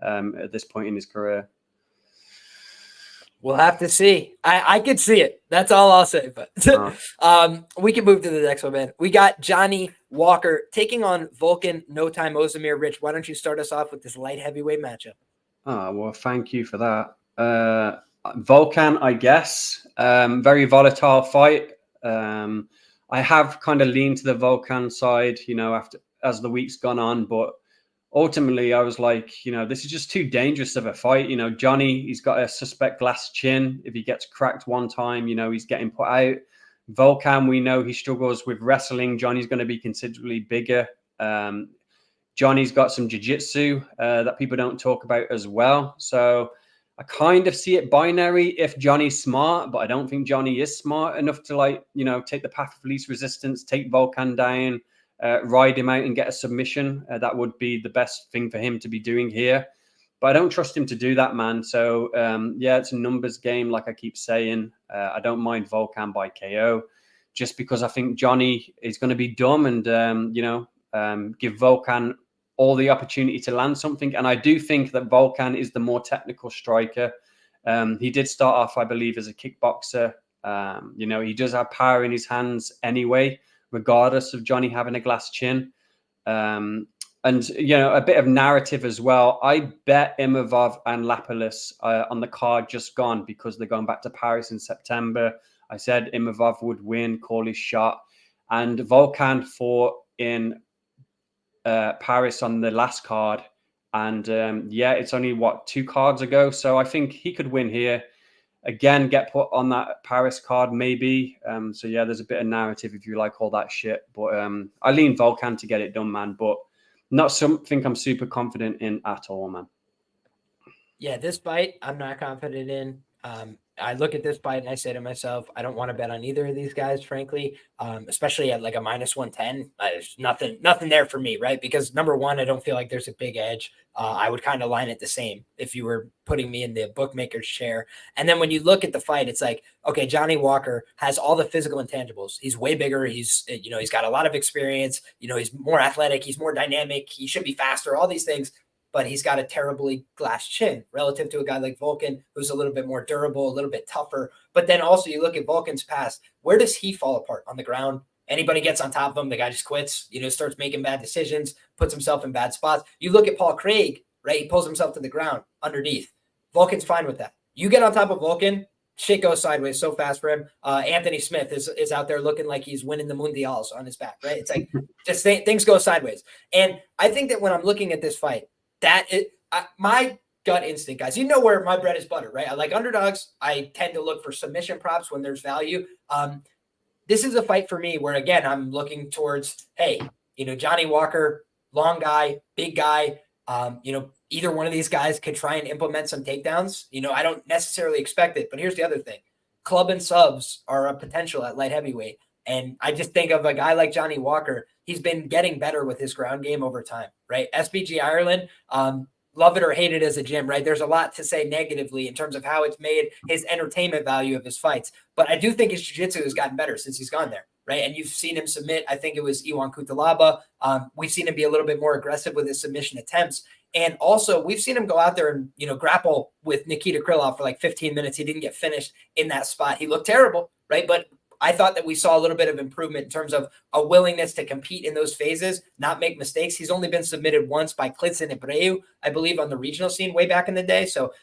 at this point in his career. We'll have to see. I could see it. That's all I'll say. But we can move to the next one, man. We got Johnny Walker taking on Volkan No Time Oezdemir. Rich, why don't you start us off with this light heavyweight matchup? Oh, well, thank you for that. Volkan, I guess. Very volatile fight. I have kind of leaned to the Volkan side, as the week's gone on, but ultimately, I was like, this is just too dangerous of a fight. Johnny, he's got a suspect glass chin. If he gets cracked one time, he's getting put out. Volkan, we know he struggles with wrestling. Johnny's going to be considerably bigger. Johnny's got some jiu-jitsu that people don't talk about as well. So I kind of see it binary if Johnny's smart, but I don't think Johnny is smart enough to take the path of least resistance, take Volkan down, ride him out and get a submission. That would be the best thing for him to be doing here. But I don't trust him to do that, man. So, it's a numbers game, like I keep saying. I don't mind Volkan by KO, just because I think Johnny is going to be dumb and, give Volkan all the opportunity to land something. And I do think that Volkan is the more technical striker. He did start off, I believe, as a kickboxer. He does have power in his hands anyway, regardless of Johnny having a glass chin. And, a bit of narrative as well. I bet Imavov and Lapalus on the card just gone because they're going back to Paris in September. I said Imavov would win, call his shot. And Volkan fought in Paris on the last card. And, it's only, 2 cards ago. So I think he could win here. Again, get put on that Paris card, maybe. There's a bit of narrative if you like all that shit. But I lean Volkan to get it done, man. But not something I'm super confident in at all, man. Yeah, this fight, I'm not confident in. I look at this fight and I say to myself, I don't want to bet on either of these guys, frankly, especially at like a -110. There's nothing there for me, right? Because number one, I don't feel like there's a big edge. I would kind of line it the same if you were putting me in the bookmaker's chair. And then when you look at the fight, it's like, okay, Johnny Walker has all the physical intangibles. He's way bigger. He's got a lot of experience. He's more athletic. He's more dynamic. He should be faster, all these things. But he's got a terribly glass chin relative to a guy like Volkan, who's a little bit more durable, a little bit tougher. But then also you look at Volkan's past, where does he fall apart on the ground? Anybody gets on top of him, the guy just quits, starts making bad decisions, puts himself in bad spots. You look at Paul Craig, right? He pulls himself to the ground underneath. Volkan's fine with that. You get on top of Volkan, shit goes sideways so fast for him. Anthony Smith is out there looking like he's winning the Mundials on his back, right? It's like just things go sideways. And I think that when I'm looking at this fight, my gut instinct, guys, where my bread is buttered, right? I like underdogs. I tend to look for submission props when there's value. This is a fight for me where, again, I'm looking towards, hey, Johnny Walker, long guy, big guy. Either one of these guys could try and implement some takedowns. I don't necessarily expect it, but here's the other thing. Club and subs are a potential at light heavyweight. And I just think of a guy like Johnny Walker. He's been getting better with his ground game over time, right? SBG Ireland, love it or hate it as a gym, right? There's a lot to say negatively in terms of how it's made his entertainment value of his fights. But I do think his jiu-jitsu has gotten better since he's gone there, right? And you've seen him submit. I think it was Iwan Kutalaba. We've seen him be a little bit more aggressive with his submission attempts. And also, we've seen him go out there and, grapple with Nikita Krylov for like 15 minutes. He didn't get finished in that spot. He looked terrible, right? But I thought that we saw a little bit of improvement in terms of a willingness to compete in those phases, not make mistakes. He's only been submitted once by Klitzen Ibreu, I believe, on the regional scene way back in the day. So,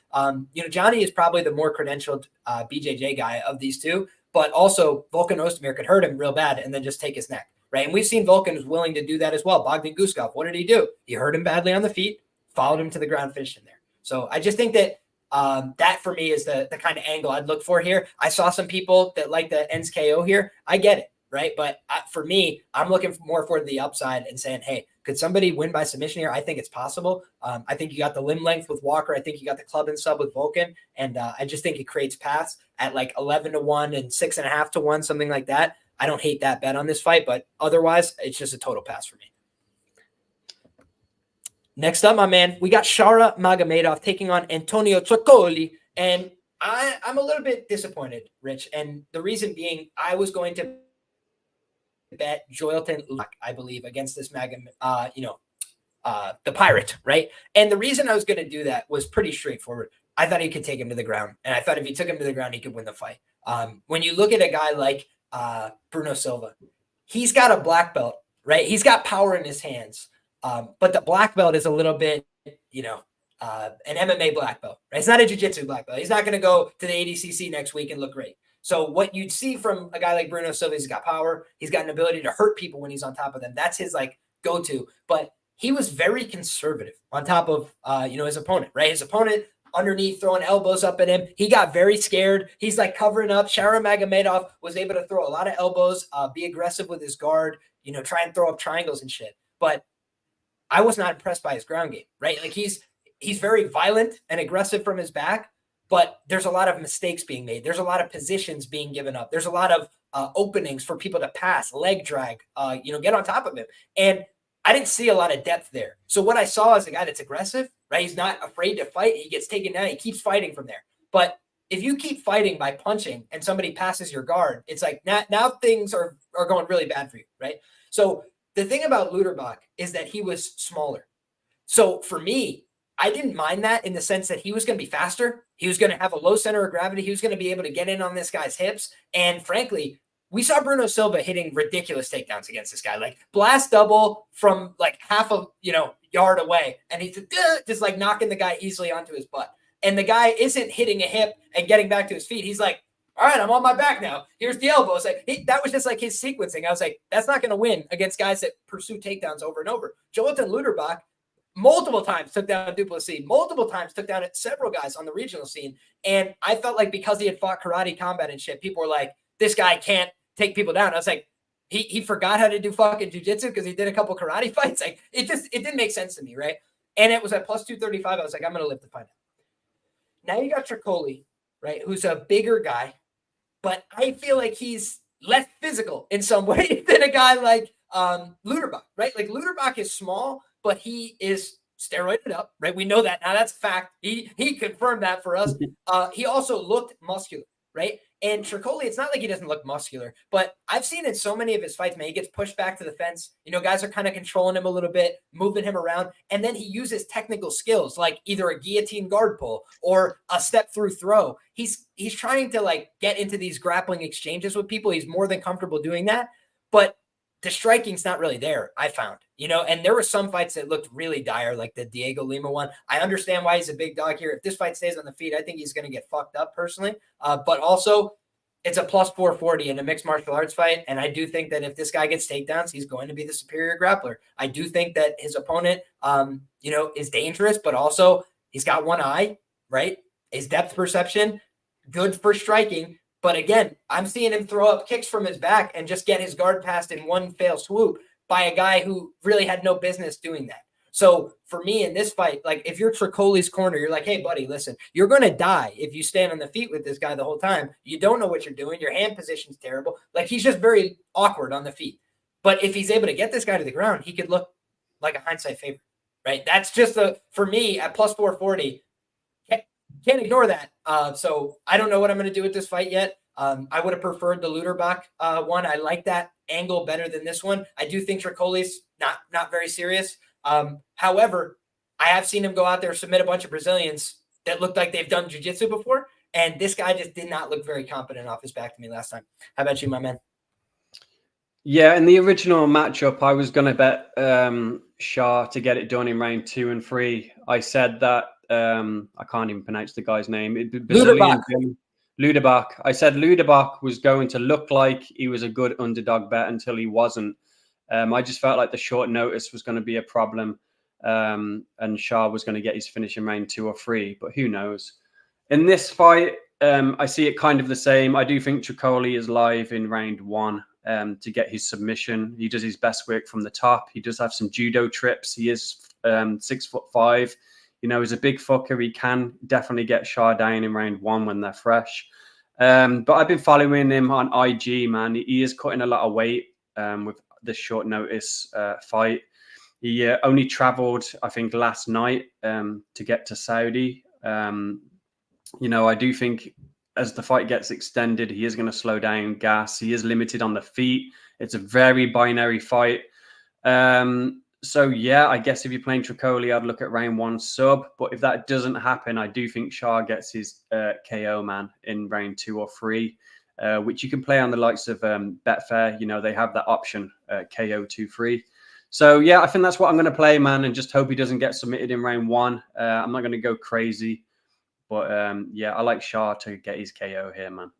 Johnny is probably the more credentialed BJJ guy of these two, but also Volkan Oezdemir could hurt him real bad and then just take his neck, right? And we've seen Volkan is willing to do that as well. Bogdan Guskov, what did he do? He hurt him badly on the feet, followed him to the ground, finished him there. So I just think that that for me is the kind of angle I'd look for here. I saw some people that like the ends KO here. I get it, right? But for me, I'm looking more for the upside and saying, hey, could somebody win by submission here? I think it's possible. I think you got the limb length with Walker. I think you got the club and sub with Volkan. And I just think it creates paths at like 11-1 and 6.5-1, something like that. I don't hate that bet on this fight, but otherwise it's just a total pass for me. Next up, my man, we got Shara Magomedov taking on Antonio Trocoli. And I'm a little bit disappointed, Rich. And the reason being, I was going to bet Joelton Luck, I believe, against this the Pirate, right? And the reason I was going to do that was pretty straightforward. I thought he could take him to the ground. And I thought if he took him to the ground, he could win the fight. When you look at a guy like Bruno Silva, he's got a black belt, right? He's got power in his hands. But the black belt is a little bit, an MMA black belt, right? It's not a jiu-jitsu black belt. He's not going to go to the ADCC next week and look great. So what you'd see from a guy like Bruno Silva, he's got power. He's got an ability to hurt people when he's on top of them. That's his go-to. But he was very conservative on top of, his opponent, right? His opponent underneath throwing elbows up at him. He got very scared. He's covering up. Shara Magomedov was able to throw a lot of elbows, be aggressive with his guard, try and throw up triangles and shit. But I was not impressed by his ground game, right? He's very violent and aggressive from his back, but there's a lot of mistakes being made. There's a lot of positions being given up. There's a lot of openings for people to pass, leg drag, get on top of him. And I didn't see a lot of depth there. So what I saw is a guy that's aggressive, right? He's not afraid to fight. He gets taken down. He keeps fighting from there. But if you keep fighting by punching and somebody passes your guard, it's like now things are going really bad for you, right? So the thing about Luderbach is that he was smaller. So for me, I didn't mind that in the sense that he was going to be faster. He was going to have a low center of gravity. He was going to be able to get in on this guy's hips. And frankly, we saw Bruno Silva hitting ridiculous takedowns against this guy, blast double from half a yard away. And he's just knocking the guy easily onto his butt. And the guy isn't hitting a hip and getting back to his feet. He's like, all right, I'm on my back now. Here's the elbows. That was just his sequencing. I was like, that's not going to win against guys that pursue takedowns over and over. Joelton Luderbach multiple times took down Duplessis, multiple times took down several guys on the regional scene. And I felt like because he had fought karate combat and shit, people were like, this guy can't take people down. I was like, he forgot how to do fucking jiu-jitsu because he did a couple karate fights. It didn't make sense to me, right? And it was at plus 235. I was like, I'm going to live to find out. Now you got Trocoli, right, who's a bigger guy. But I feel like he's less physical in some way than a guy like Luderbach, right? Luderbach is small, but he is steroided up, right? We know that now. That's a fact. He confirmed that for us. He also looked muscular, right? And Trocoli, it's not like he doesn't look muscular, but I've seen in so many of his fights, man, he gets pushed back to the fence. Guys are kind of controlling him a little bit, moving him around. And then he uses technical skills like either a guillotine guard pull or a step through throw. He's trying to get into these grappling exchanges with people. He's more than comfortable doing that. But the striking's not really there, I found, and there were some fights that looked really dire, like the Diego Lima one. I understand why he's a big dog here. If this fight stays on the feet, I think he's going to get fucked up personally. But also it's a plus 440 in a mixed martial arts fight. And I do think that if this guy gets takedowns, he's going to be the superior grappler. I do think that his opponent, is dangerous, but also he's got one eye, right? His depth perception, good for striking. But again, I'm seeing him throw up kicks from his back and just get his guard passed in one fail swoop by a guy who really had no business doing that. So for me in this fight, if you're Trocoli's corner, you're like, hey, buddy, listen, you're going to die if you stand on the feet with this guy the whole time. You don't know what you're doing. Your hand position's terrible. He's just very awkward on the feet. But if he's able to get this guy to the ground, he could look like a hindsight favorite, right? That's just for me at plus 440. Can't ignore that. So I don't know what I'm going to do with this fight yet. I would have preferred the Luderbach one. I like that angle better than this one. I do think Trocoli's not very serious. However, I have seen him go out there, submit a bunch of Brazilians that looked like they've done jiu-jitsu before. And this guy just did not look very competent off his back to me last time. How about you, my man? Yeah, in the original matchup, I was going to bet Shah to get it done in round 2 and 3. I said that I can't even pronounce the guy's name. Luderbach. I said Luderbach was going to look like he was a good underdog bet until he wasn't. I just felt like the short notice was going to be a problem, and Shah was going to get his finish in round 2 or 3. But who knows? In this fight, I see it kind of the same. I do think Trocoli is live in round 1 to get his submission. He does his best work from the top. He does have some judo trips. He is 6'5". You know, he's a big fucker. He can definitely get Shah down in round 1 when they're fresh. But I've been following him on IG, man. He is cutting a lot of weight with this short notice fight. He only traveled, I think, last night to get to Saudi. You know, I do think as the fight gets extended, he is going to slow down gas. He is limited on the feet. It's a very binary fight. So, yeah, I guess if you're playing Trocoli, I'd look at round 1 sub. But if that doesn't happen, I do think Shah gets his KO, man, in round 2 or 3, which you can play on the likes of Betfair. You know, they have that option, KO 2-3. So, yeah, I think that's what I'm going to play, man, and just hope he doesn't get submitted in round 1. I'm not going to go crazy. But, yeah, I like Shah to get his KO here, man.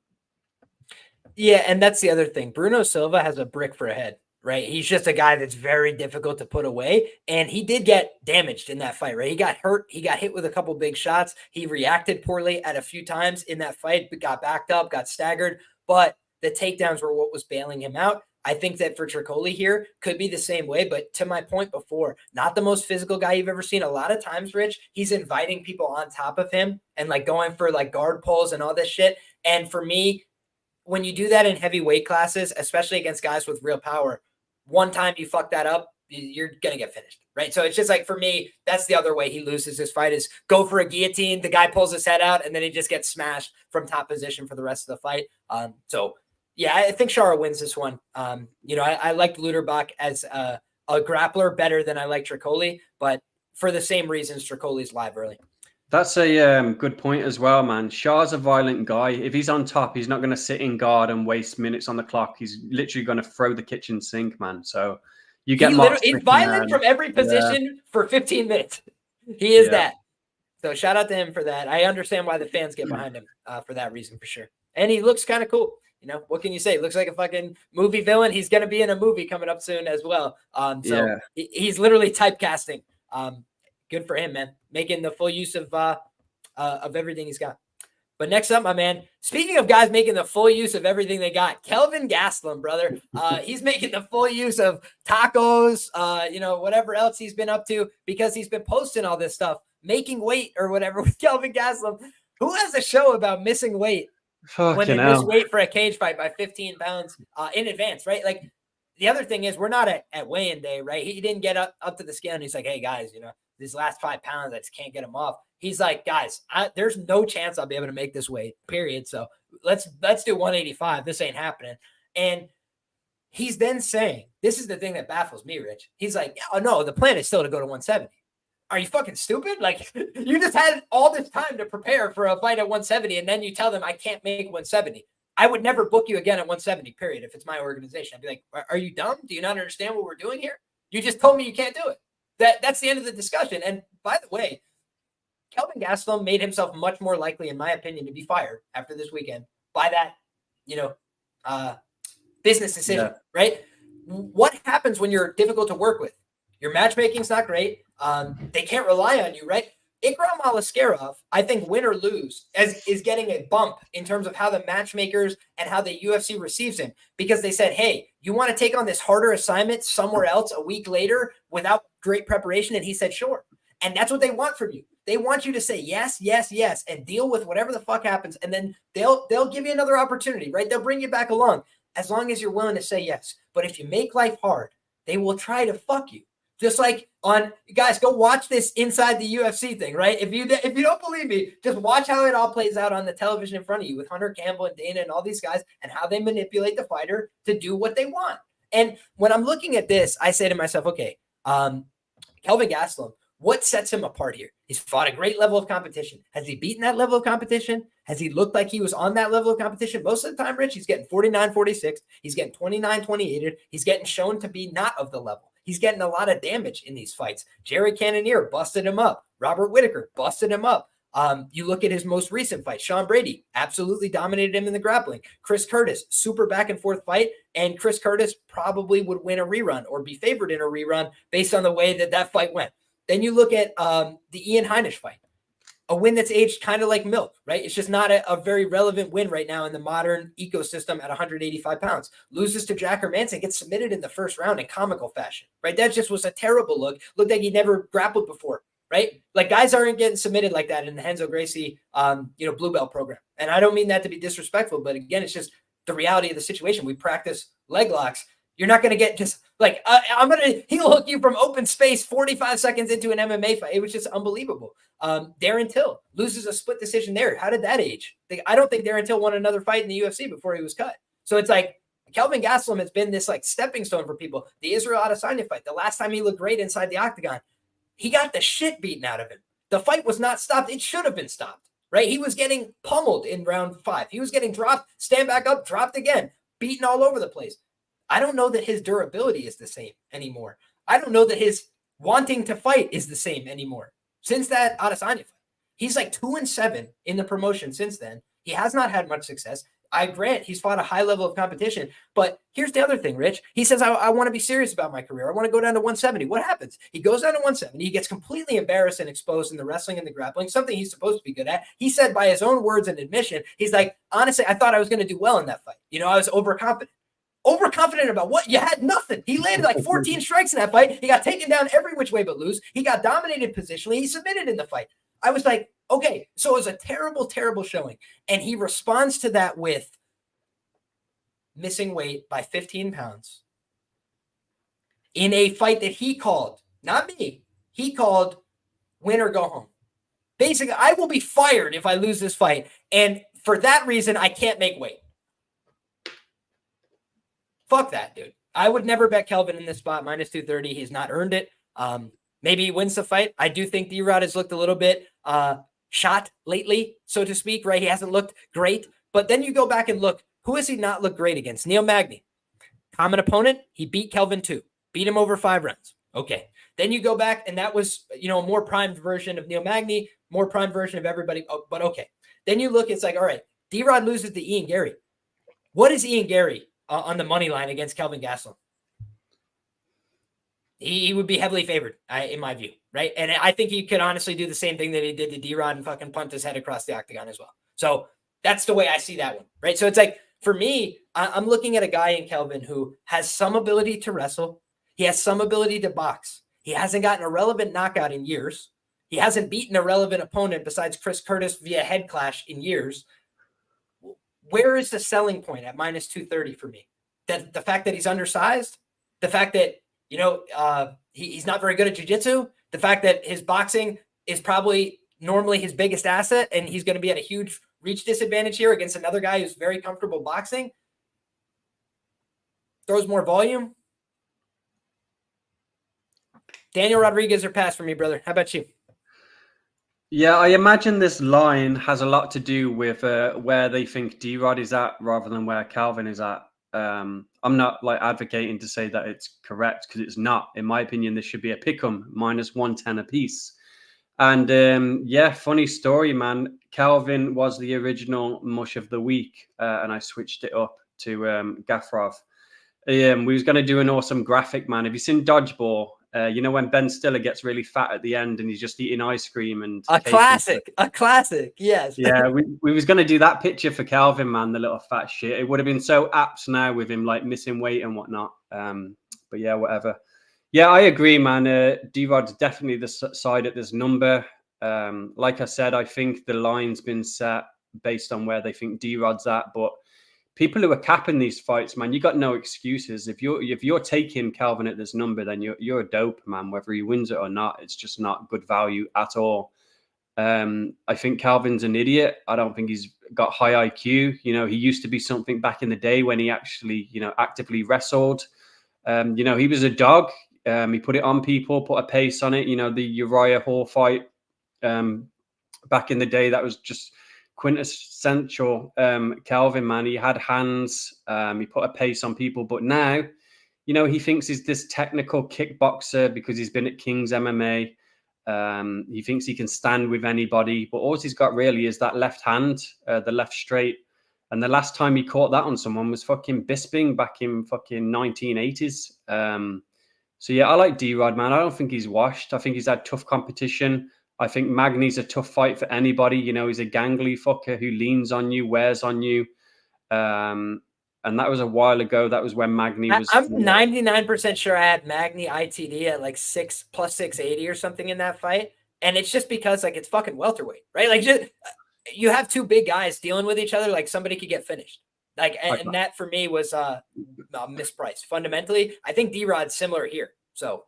Yeah, and that's the other thing. Bruno Silva has a brick for a head, right? He's just a guy that's very difficult to put away. And he did get damaged in that fight, right? He got hurt. He got hit with a couple big shots. He reacted poorly at a few times in that fight, but got backed up, got staggered. But the takedowns were what was bailing him out. I think that for Trocoli here could be the same way, but to my point before, not the most physical guy you've ever seen. A lot of times, Rich, he's inviting people on top of him and like going for like guard pulls and all this shit. And for me, when you do that in heavy weight classes, especially against guys with real power, one time you fuck that up, you're going to get finished, right? So it's just like, for me, that's the other way he loses this fight is go for a guillotine. The guy pulls his head out and then he just gets smashed from top position for the rest of the fight. So yeah, I think Shah wins this one. You know, I like Luderbach as a grappler better than I like Trocoli, but for the same reasons, Trocoli's live early. That's a good point as well, man. Shah's a violent guy. If he's on top, he's not going to sit in guard and waste minutes on the clock. He's literally going to throw the kitchen sink, man. So you get he's violent from every position for 15 minutes. He is that. So shout out to him for that. I understand why the fans get behind him for that reason, for sure. And he looks kind of cool. You know, what can you say? Looks like a fucking movie villain. He's going to be in a movie coming up soon as well. He's literally typecasting. Good for him, man. Making the full use of everything he's got. But next up, my man, speaking of guys making the full use of everything they got, Kelvin Gastelum, brother. He's making the full use of tacos, you know, whatever else he's been up to, because he's been posting all this stuff, making weight or whatever with Kelvin Gastelum. Who has a show about missing weight? When they miss weight for a cage fight by 15 pounds in advance, right? Like, the other thing is we're not at weigh-in day, right? He didn't get up to the scale and he's like, hey, guys, you know, these last 5 pounds, I just can't get them off. He's like, guys, there's no chance I'll be able to make this weight, period. So let's do 185. This ain't happening. And he's then saying, this is the thing that baffles me, Rich. He's like, oh, no, the plan is still to go to 170. Are you fucking stupid? Like, you just had all this time to prepare for a fight at 170, and then you tell them I can't make 170. I would never book you again at 170, period, if it's my organization. I'd be like, are you dumb? Do you not understand what we're doing here? You just told me you can't do it. That's the end of the discussion. And by the way, Kelvin Gastelum made himself much more likely, in my opinion, to be fired after this weekend by that, you know, business decision, right? What happens when you're difficult to work with? Your matchmaking's not great. They can't rely on you, right? Ikram Aliskerov, I think, win or lose, is getting a bump in terms of how the matchmakers and how the UFC receives him, because they said, hey, you want to take on this harder assignment somewhere else a week later without great preparation? And he said, sure. And that's what they want from you. They want you to say yes, yes, yes, and deal with whatever the fuck happens. And then they'll give you another opportunity, right? They'll bring you back along as long as you're willing to say yes. But if you make life hard, they will try to fuck you. Just like guys, go watch this Inside the UFC thing, right? If you don't believe me, just watch how it all plays out on the television in front of you with Hunter Campbell and Dana and all these guys, and how they manipulate the fighter to do what they want. And when I'm looking at this, I say to myself, okay, Kelvin Gastelum, what sets him apart here? He's fought a great level of competition. Has he beaten that level of competition? Has he looked like he was on that level of competition? Most of the time, Rich, he's getting 49-46. He's getting 29-28. He's getting shown to be not of the level. He's getting a lot of damage in these fights. Jerry Cannonier busted him up. Robert Whittaker busted him up. You look at his most recent fight, Sean Brady absolutely dominated him in the grappling. Chris Curtis, super back and forth fight. And Chris Curtis probably would win a rerun or be favored in a rerun based on the way that fight went. Then you look at the Ian Heinisch fight, a win that's aged kind of like milk, right? It's just not a very relevant win right now in the modern ecosystem at 185 pounds. Loses to Jack Hermanson, gets submitted in the first round in comical fashion, right? That just was a terrible look. Looked like he never grappled before, right? Like guys aren't getting submitted like that in the Renzo Gracie, blue belt program. And I don't mean that to be disrespectful, but again, it's just the reality of the situation. We practice leg locks. You're not going to get just like, he'll hook you from open space 45 seconds into an MMA fight. It was just unbelievable. Darren Till loses a split decision there. How did that age? I don't think Darren Till won another fight in the UFC before he was cut. So it's like Kelvin Gastelum has been this like stepping stone for people. The Israel Adesanya fight, the last time he looked great inside the octagon, he got the shit beaten out of him. The fight was not stopped. It should have been stopped, right? He was getting pummeled in round 5. He was getting dropped, stand back up, dropped again, beaten all over the place. I don't know that his durability is the same anymore. I don't know that his wanting to fight is the same anymore. Since that Adesanya fight, he's like 2-7 in the promotion since then. He has not had much success. I grant he's fought a high level of competition, but here's the other thing, Rich. He says, I want to be serious about my career. I want to go down to 170. What happens? He goes down to 170. He gets completely embarrassed and exposed in the wrestling and the grappling, something he's supposed to be good at. He said by his own words and admission, he's like, honestly, I thought I was going to do well in that fight. I was overconfident. Overconfident about what? You had nothing. He landed like 14 strikes in that fight. He got taken down every which way but loose. He got dominated positionally. He submitted in the fight. I was like, okay, so it was a terrible, terrible showing. And he responds to that with missing weight by 15 pounds in a fight that he called, not me, he called win or go home. Basically, I will be fired if I lose this fight. And for that reason, I can't make weight. Fuck that, dude. I would never bet Kelvin in this spot, minus 230. He's not earned it. Maybe he wins the fight. I do think D-Rod has looked a little bit shot lately, so to speak, right? He hasn't looked great. But then you go back and look, who has he not looked great against? Neil Magny. Common opponent. He beat Kelvin too. Beat him over 5 rounds. Okay. Then you go back, and that was, a more primed version of Neil Magny, more primed version of everybody. Oh, but okay. Then you look, it's like, all right, D-Rod loses to Ian Gary. What is Ian Gary on the money line against Kelvin Gastelum? He would be heavily favored, in my view, right? And I think he could honestly do the same thing that he did to D-Rod and fucking punt his head across the octagon as well. So that's the way I see that one, right? So it's like, for me, I'm looking at a guy in Kelvin who has some ability to wrestle. He has some ability to box. He hasn't gotten a relevant knockout in years. He hasn't beaten a relevant opponent besides Chris Curtis via head clash in years. Where is the selling point at minus 230 for me? That the fact that he's undersized, the fact that, he's not very good at jiu-jitsu, the fact that his boxing is probably normally his biggest asset, and he's going to be at a huge reach disadvantage here against another guy who's very comfortable boxing, throws more volume. Daniel Rodriguez or pass for me, brother. How about you? Yeah, I imagine this line has a lot to do with where they think D-Rod is at rather than where Calvin is at. I'm not like advocating to say that it's correct, because it's not. In my opinion, this should be a pick'em, minus 110 apiece. And funny story, man. Calvin was the original mush of the week, and I switched it up to Gaffarov. We was going to do an awesome graphic, man. Have you seen Dodgeball? When Ben Stiller gets really fat at the end and he's just eating ice cream and a classic. Yes. Yeah, we was going to do that picture for Calvin, man, the little fat shit. It would have been so apt now with him like missing weight and whatnot. But yeah, whatever. Yeah, I agree, man. D-Rod's definitely the side at this number. Like I said, I think the line's been set based on where they think D-Rod's at, but people who are capping these fights, man, you got no excuses. If you're taking Calvin at this number, then you're a dope, man. Whether he wins it or not, it's just not good value at all. I think Calvin's an idiot. I don't think he's got high IQ. He used to be something back in the day when he actually, actively wrestled. He was a dog. He put it on people, put a pace on it. The Uriah Hall fight back in the day, that was just quintessential Kelvin, man. He had hands. He put a pace on people. But now, he thinks he's this technical kickboxer because he's been at King's MMA. He thinks he can stand with anybody. But all he's got really is that left hand, the left straight. And the last time he caught that on someone was fucking Bisping back in fucking 1980s. So yeah, I like D-Rod, man. I don't think he's washed. I think he's had tough competition. I think Magny's a tough fight for anybody. He's a gangly fucker who leans on you, wears on you. And that was a while ago. That was when Magny was. I'm 99% sure I had Magny ITD at like plus 680 or something in that fight. And it's just because like it's fucking welterweight, right? Like you have two big guys dealing with each other, like somebody could get finished. Like, and that for me was mispriced. Fundamentally, I think D-Rod's similar here. So,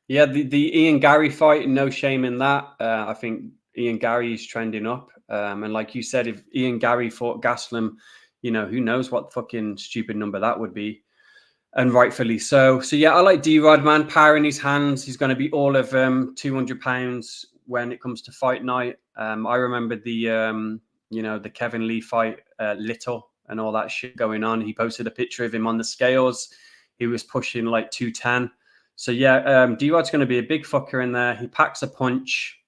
yeah, the Ian Gary fight, no shame in that. I think Ian Gary is trending up. And like you said, if Ian Gary fought Gastelum, who knows what fucking stupid number that would be. And rightfully so. So yeah, I like D-Rod, man. Power in his hands. He's going to be all of 200 pounds when it comes to fight night. I remember the Kevin Lee fight, Little and all that shit going on. He posted a picture of him on the scales. He was pushing like 210. So yeah, D-Rod's going to be a big fucker in there. He packs a punch.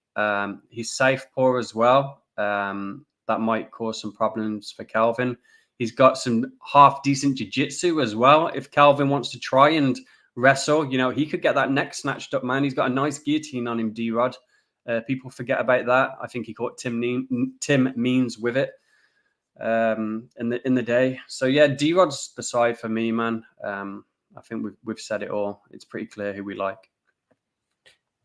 He's southpaw as well. That might cause some problems for Kelvin. He's got some half decent jiu-jitsu as well. If Kelvin wants to try and wrestle, he could get that neck snatched up, man. He's got a nice guillotine on him, D-Rod. People forget about that. I think he caught Tim Means with it in the day. So yeah, D-Rod's the side for me, man. I think we've said it all. It's pretty clear who we like.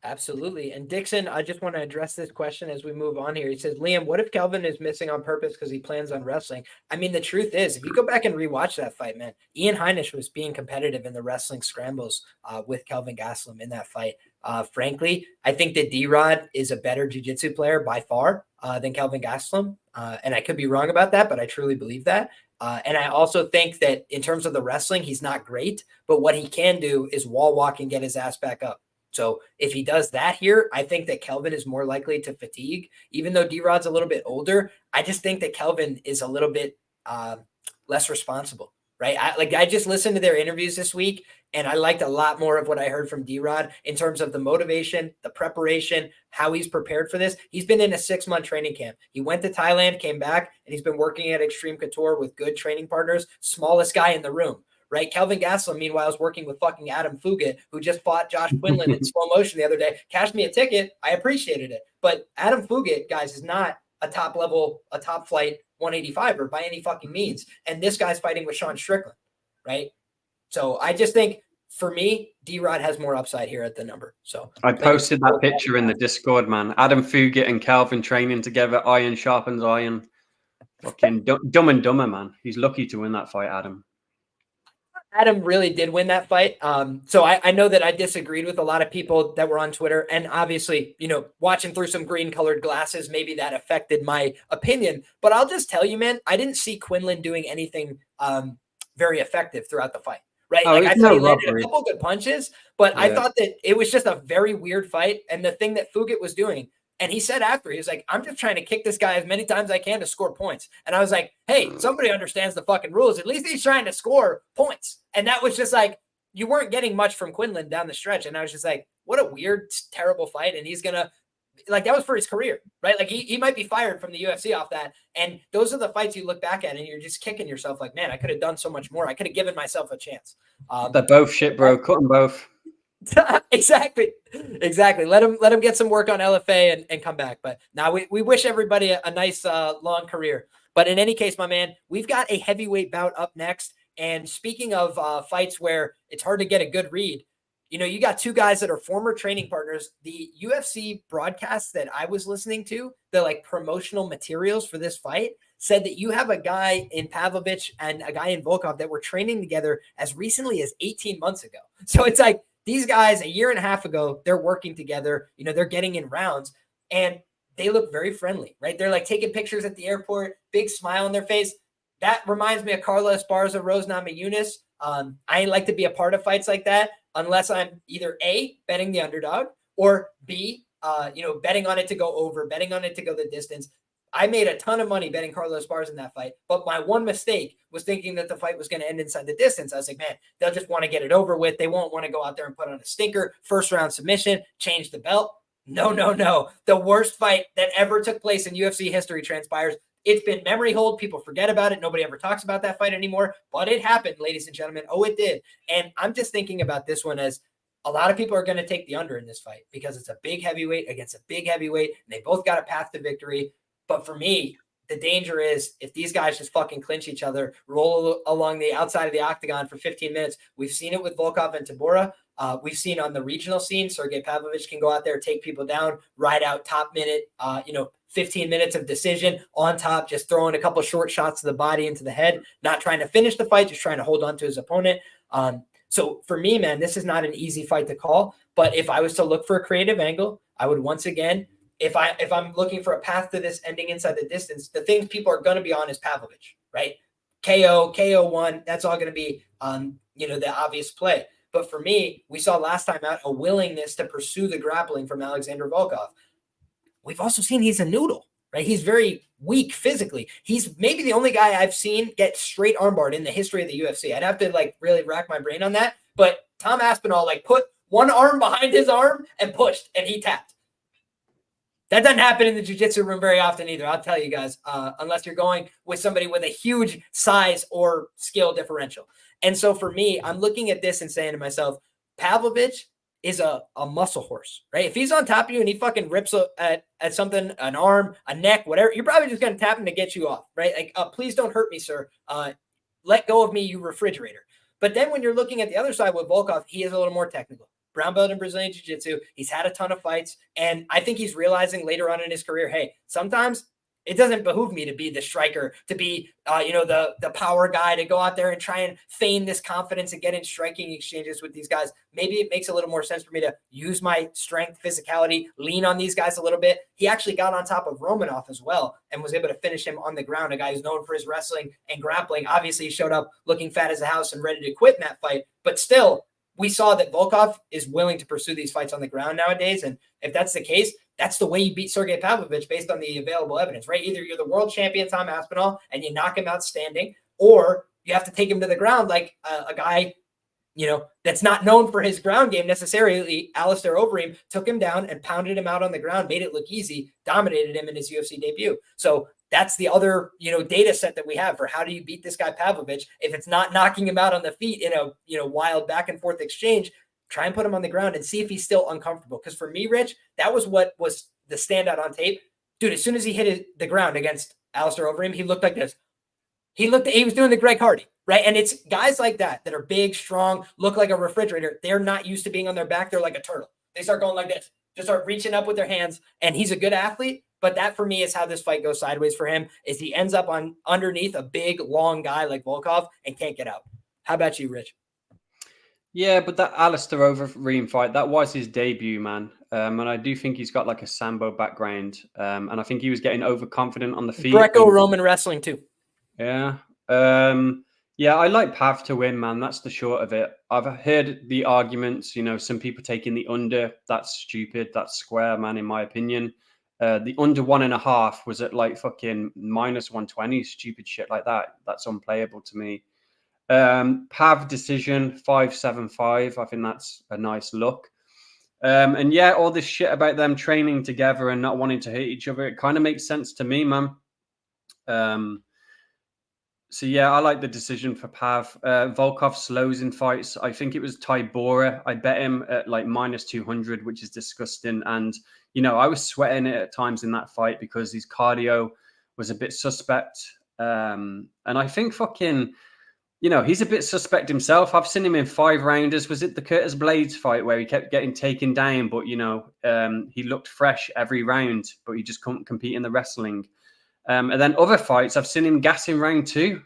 Absolutely. And Dixon, I just want to address this question as we move on here. He says, Liam, what if Kelvin is missing on purpose because he plans on wrestling? I mean, the truth is, if you go back and rewatch that fight, man, Ian Heinisch was being competitive in the wrestling scrambles with Kelvin Gastelum in that fight. Frankly, I think that D-Rod is a better jiu-jitsu player by far than Kelvin Gastelum. And I could be wrong about that, but I truly believe that. And I also think that in terms of the wrestling, he's not great, but what he can do is wall walk and get his ass back up. So if he does that here, I think that Kelvin is more likely to fatigue. Even though D-Rod's a little bit older, I just think that Kelvin is a little bit less responsible, right? I just listened to their interviews this week, and I liked a lot more of what I heard from D-Rod in terms of the motivation, the preparation, how he's prepared for this. He's been in a 6-month training camp. He went to Thailand, came back, and he's been working at Extreme Couture with good training partners, smallest guy in the room. Right, Kelvin Gastelum, meanwhile, is working with fucking Adam Fugit, who just fought Josh Quinlan in slow motion the other day. Cashed me a ticket. I appreciated it. But Adam Fugit, guys, is not a top flight 185er by any fucking means. And this guy's fighting with Sean Strickland, right? So I just think, for me, D-Rod has more upside here at the number. So I posted that picture in the Discord, man. Adam Fugit and Kelvin training together. Iron sharpens iron. Fucking dumb and dumber, man. He's lucky to win that fight, Adam. Adam really did win that fight. So I know that I disagreed with a lot of people that were on Twitter. And obviously, watching through some green colored glasses, maybe that affected my opinion. But I'll just tell you, man, I didn't see Quinlan doing anything very effective throughout the fight. Right. Oh, I thought he landed a couple good punches, but yeah. I thought that it was just a very weird fight. And the thing that Fugit was doing, and he said after, he was like, I'm just trying to kick this guy as many times as I can to score points. And I was like, hey, somebody understands the fucking rules. At least he's trying to score points. And that was just like, you weren't getting much from Quinlan down the stretch. And I was just like, what a weird, terrible fight. And he's going to, like, that was for his career, right? Like, he might be fired from the UFC off that. And those are the fights you look back at and you're just kicking yourself like, man, I could have done so much more. I could have given myself a chance. They're both shit, bro. Cut them both. Exactly. Let him get some work on LFA and come back. But now we wish everybody a nice long career. But in any case, my man, we've got a heavyweight bout up next. And speaking of fights where it's hard to get a good read, you got two guys that are former training partners. The UFC broadcast that I was listening to, the like promotional materials for this fight, said that you have a guy in Pavlovich and a guy in Volkov that were training together as recently as 18 months ago. So it's like, these guys, a year and a half ago, they're working together. They're getting in rounds, and they look very friendly, right? They're like taking pictures at the airport, big smile on their face. That reminds me of Carla Esparza, Rose Namajunas, I like to be a part of fights like that unless I'm either A, betting the underdog, or B, betting on it to go over, betting on it to go the distance. I made a ton of money betting Carlos Bars in that fight, but my one mistake was thinking that the fight was going to end inside the distance. I was like, man, they'll just want to get it over with. They won't want to go out there and put on a stinker, first round submission, change the belt. No. The worst fight that ever took place in UFC history transpires. It's been memory hold. People forget about it. Nobody ever talks about that fight anymore, but it happened, ladies and gentlemen. Oh, it did. And I'm just thinking about this one as a lot of people are going to take the under in this fight because it's a big heavyweight against a big heavyweight, and they both got a path to victory. But for me, the danger is if these guys just fucking clinch each other, roll along the outside of the octagon for 15 minutes. We've seen it with Volkov and Tabora. We've seen on the regional scene, Sergey Pavlovich can go out there, take people down, ride out top minute, 15 minutes of decision on top, just throwing a couple short shots to the body into the head, not trying to finish the fight, just trying to hold on to his opponent. So for me, man, this is not an easy fight to call. But if I was to look for a creative angle, I would once again, if I'm looking for a path to this ending inside the distance, the things people are going to be on is Pavlovich, right? KO1, that's all going to be the obvious play. But for me, we saw last time out a willingness to pursue the grappling from Alexander Volkov. We've also seen he's a noodle, right? He's very weak physically. He's maybe the only guy I've seen get straight armbarred in the history of the UFC. I'd have to really rack my brain on that. But Tom Aspinall put one arm behind his arm and pushed, and he tapped. That doesn't happen in the jiu-jitsu room very often either, I'll tell you guys, unless you're going with somebody with a huge size or skill differential. And so for me, I'm looking at this and saying to myself, Pavlovich is a muscle horse, right? If he's on top of you and he fucking rips at something, an arm, a neck, whatever, you're probably just going to tap him to get you off, right? Please don't hurt me, sir. Let go of me, you refrigerator. But then when you're looking at the other side with Volkov, he is a little more technical. Brown belt in Brazilian Jiu-Jitsu. He's had a ton of fights. And I think he's realizing later on in his career, hey, sometimes it doesn't behoove me to be the striker, to be, the power guy, to go out there and try and feign this confidence and get in striking exchanges with these guys. Maybe it makes a little more sense for me to use my strength, physicality, lean on these guys a little bit. He actually got on top of Romanov as well and was able to finish him on the ground, a guy who's known for his wrestling and grappling. Obviously, he showed up looking fat as a house and ready to quit in that fight. But still, we saw that Volkov is willing to pursue these fights on the ground nowadays. And if that's the case, that's the way you beat Sergey Pavlovich based on the available evidence, right? Either you're the world champion, Tom Aspinall, and you knock him out standing, or you have to take him to the ground like a guy, that's not known for his ground game necessarily. Alistair Overeem took him down and pounded him out on the ground, made it look easy, dominated him in his UFC debut. So that's the other, data set that we have for how do you beat this guy Pavlovich. If it's not knocking him out on the feet in a, wild back and forth exchange, try and put him on the ground and see if he's still uncomfortable. Because for me, Rich, that was what was the standout on tape. Dude, as soon as he hit the ground against Alistair Overeem, he looked like this. He was doing the Greg Hardy, right? And it's guys like that are big, strong, look like a refrigerator. They're not used to being on their back. They're like a turtle. They start going like this, just start reaching up with their hands. And he's a good athlete. But that for me is how this fight goes sideways for him, is he ends up on underneath a big, long guy like Volkov and can't get out. How about you, Rich? Yeah, but that Alistair Overeem fight, that was his debut, man. And I do think he's got like a Sambo background. And I think he was getting overconfident on the feet. Greco-Roman wrestling too. Yeah. Yeah, I like Pav to win, man. That's the short of it. I've heard the arguments, some people taking the under. That's stupid. That's square, man, in my opinion. The under 1.5 was at fucking -120, stupid shit like that. That's unplayable to me. Pav decision 5-7-5. I think that's a nice look. And yeah, all this shit about them training together and not wanting to hit each other, it kind of makes sense to me, man. So yeah, I like the decision for Pav. Volkov slows in fights. I think it was Tybora. I bet him at -200, which is disgusting. And I was sweating it at times in that fight because his cardio was a bit suspect. And I think fucking, he's a bit suspect himself. I've seen him in 5-rounders. Was it the Curtis Blades fight where he kept getting taken down, but he looked fresh every round, but he just couldn't compete in the wrestling. And then other fights, I've seen him gassing round 2,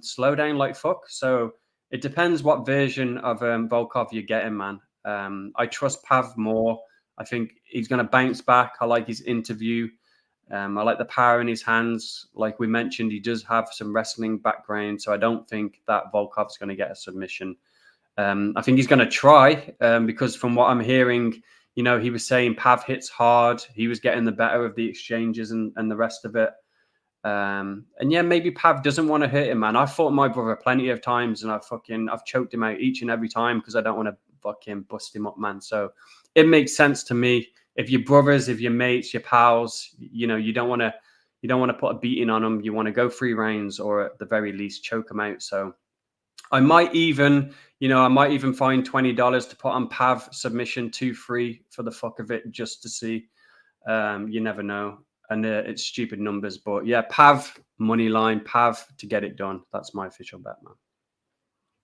slow down like fuck. So it depends what version of Volkov you're getting, man. I trust Pav more. I think he's going to bounce back. I like his interview. I like the power in his hands. Like we mentioned, he does have some wrestling background, so I don't think that Volkov's going to get a submission. I think he's going to try because from what I'm hearing, you know, he was saying Pav hits hard. He was getting the better of the exchanges and the rest of it. And yeah, maybe Pav doesn't want to hurt him, man. I've fought my brother plenty of times and I've choked him out each and every time because I don't want to fucking bust him up, man. So it makes sense to me. If your brothers, if your mates, your pals, you know, you don't want to put a beating on them. You want to go 3 rounds or at the very least choke them out. So I might even find $20 to put on Pav submission 2-3 for the fuck of it, just to see. You never know. And it's stupid numbers, but yeah, Pav money line, Pav to get it done. That's my official bet, man.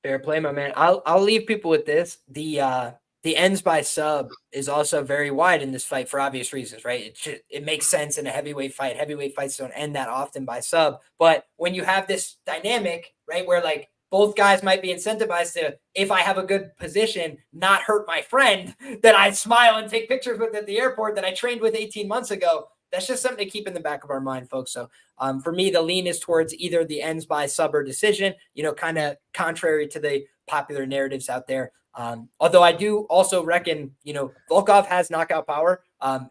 Fair play, my man. I'll leave people with this. The ends by sub is also very wide in this fight for obvious reasons, right? It makes sense in a heavyweight fight. Heavyweight fights don't end that often by sub. But when you have this dynamic, right, where like both guys might be incentivized to, if I have a good position, not hurt my friend that I smile and take pictures with at the airport that I trained with 18 months ago, that's just something to keep in the back of our mind, folks. So for me, the lean is towards either the ends by sub or decision, you know, kind of contrary to the popular narratives out there. Although I do also reckon, you know, Volkov has knockout power.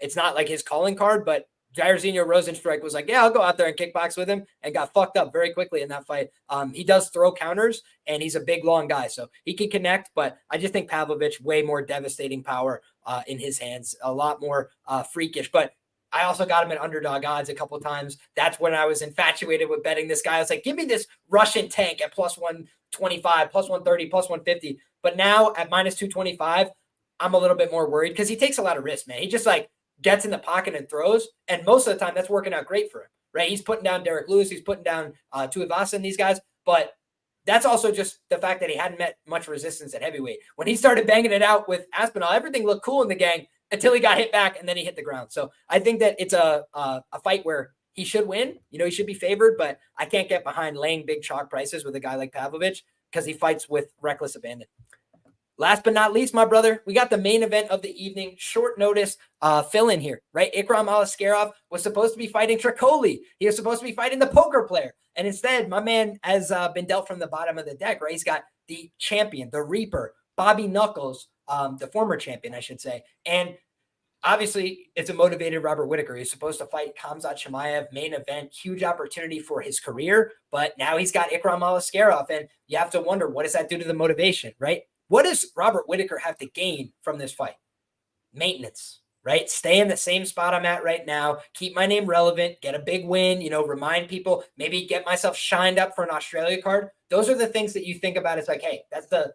It's not like his calling card, but Jairzinho Rosenstrike was like, yeah, I'll go out there and kickbox with him, and got fucked up very quickly in that fight. He does throw counters, and he's a big, long guy, so he can connect, but I just think Pavlovich, way more devastating power in his hands, a lot more freakish. But I also got him at underdog odds a couple of times. That's when I was infatuated with betting this guy. I was like, give me this Russian tank at plus 125, plus 130, plus 150. But now at minus 225, I'm a little bit more worried because he takes a lot of risks, man. He just like gets in the pocket and throws. And most of the time that's working out great for him, right? He's putting down Derek Lewis. He's putting down Tuivasa and these guys. But that's also just the fact that he hadn't met much resistance at heavyweight. When he started banging it out with Aspinall, everything looked cool in the gang until he got hit back and then he hit the ground. So I think that it's a fight where he should win. You know, he should be favored, but I can't get behind laying big chalk prices with a guy like Pavlovich because he fights with reckless abandon. Last but not least, my brother, we got the main event of the evening. Short notice fill-in here, right? Ikram Aliskerov was supposed to be fighting Trocoli. He was supposed to be fighting the poker player. And instead, my man has been dealt from the bottom of the deck, right? He's got the champion, the Reaper, Bobby Knuckles, the former champion, I should say. And obviously, it's a motivated Robert Whittaker. He's supposed to fight Khamzat Chimaev, main event, huge opportunity for his career. But now he's got Ikram Aliskerov. And you have to wonder, what does that do to the motivation, right? What does Robert Whittaker have to gain from this fight? Maintenance, right? Stay in the same spot I'm at right now. Keep my name relevant. Get a big win. You know, remind people. Maybe get myself shined up for an Australia card. Those are the things that you think about. It's like, hey, that's the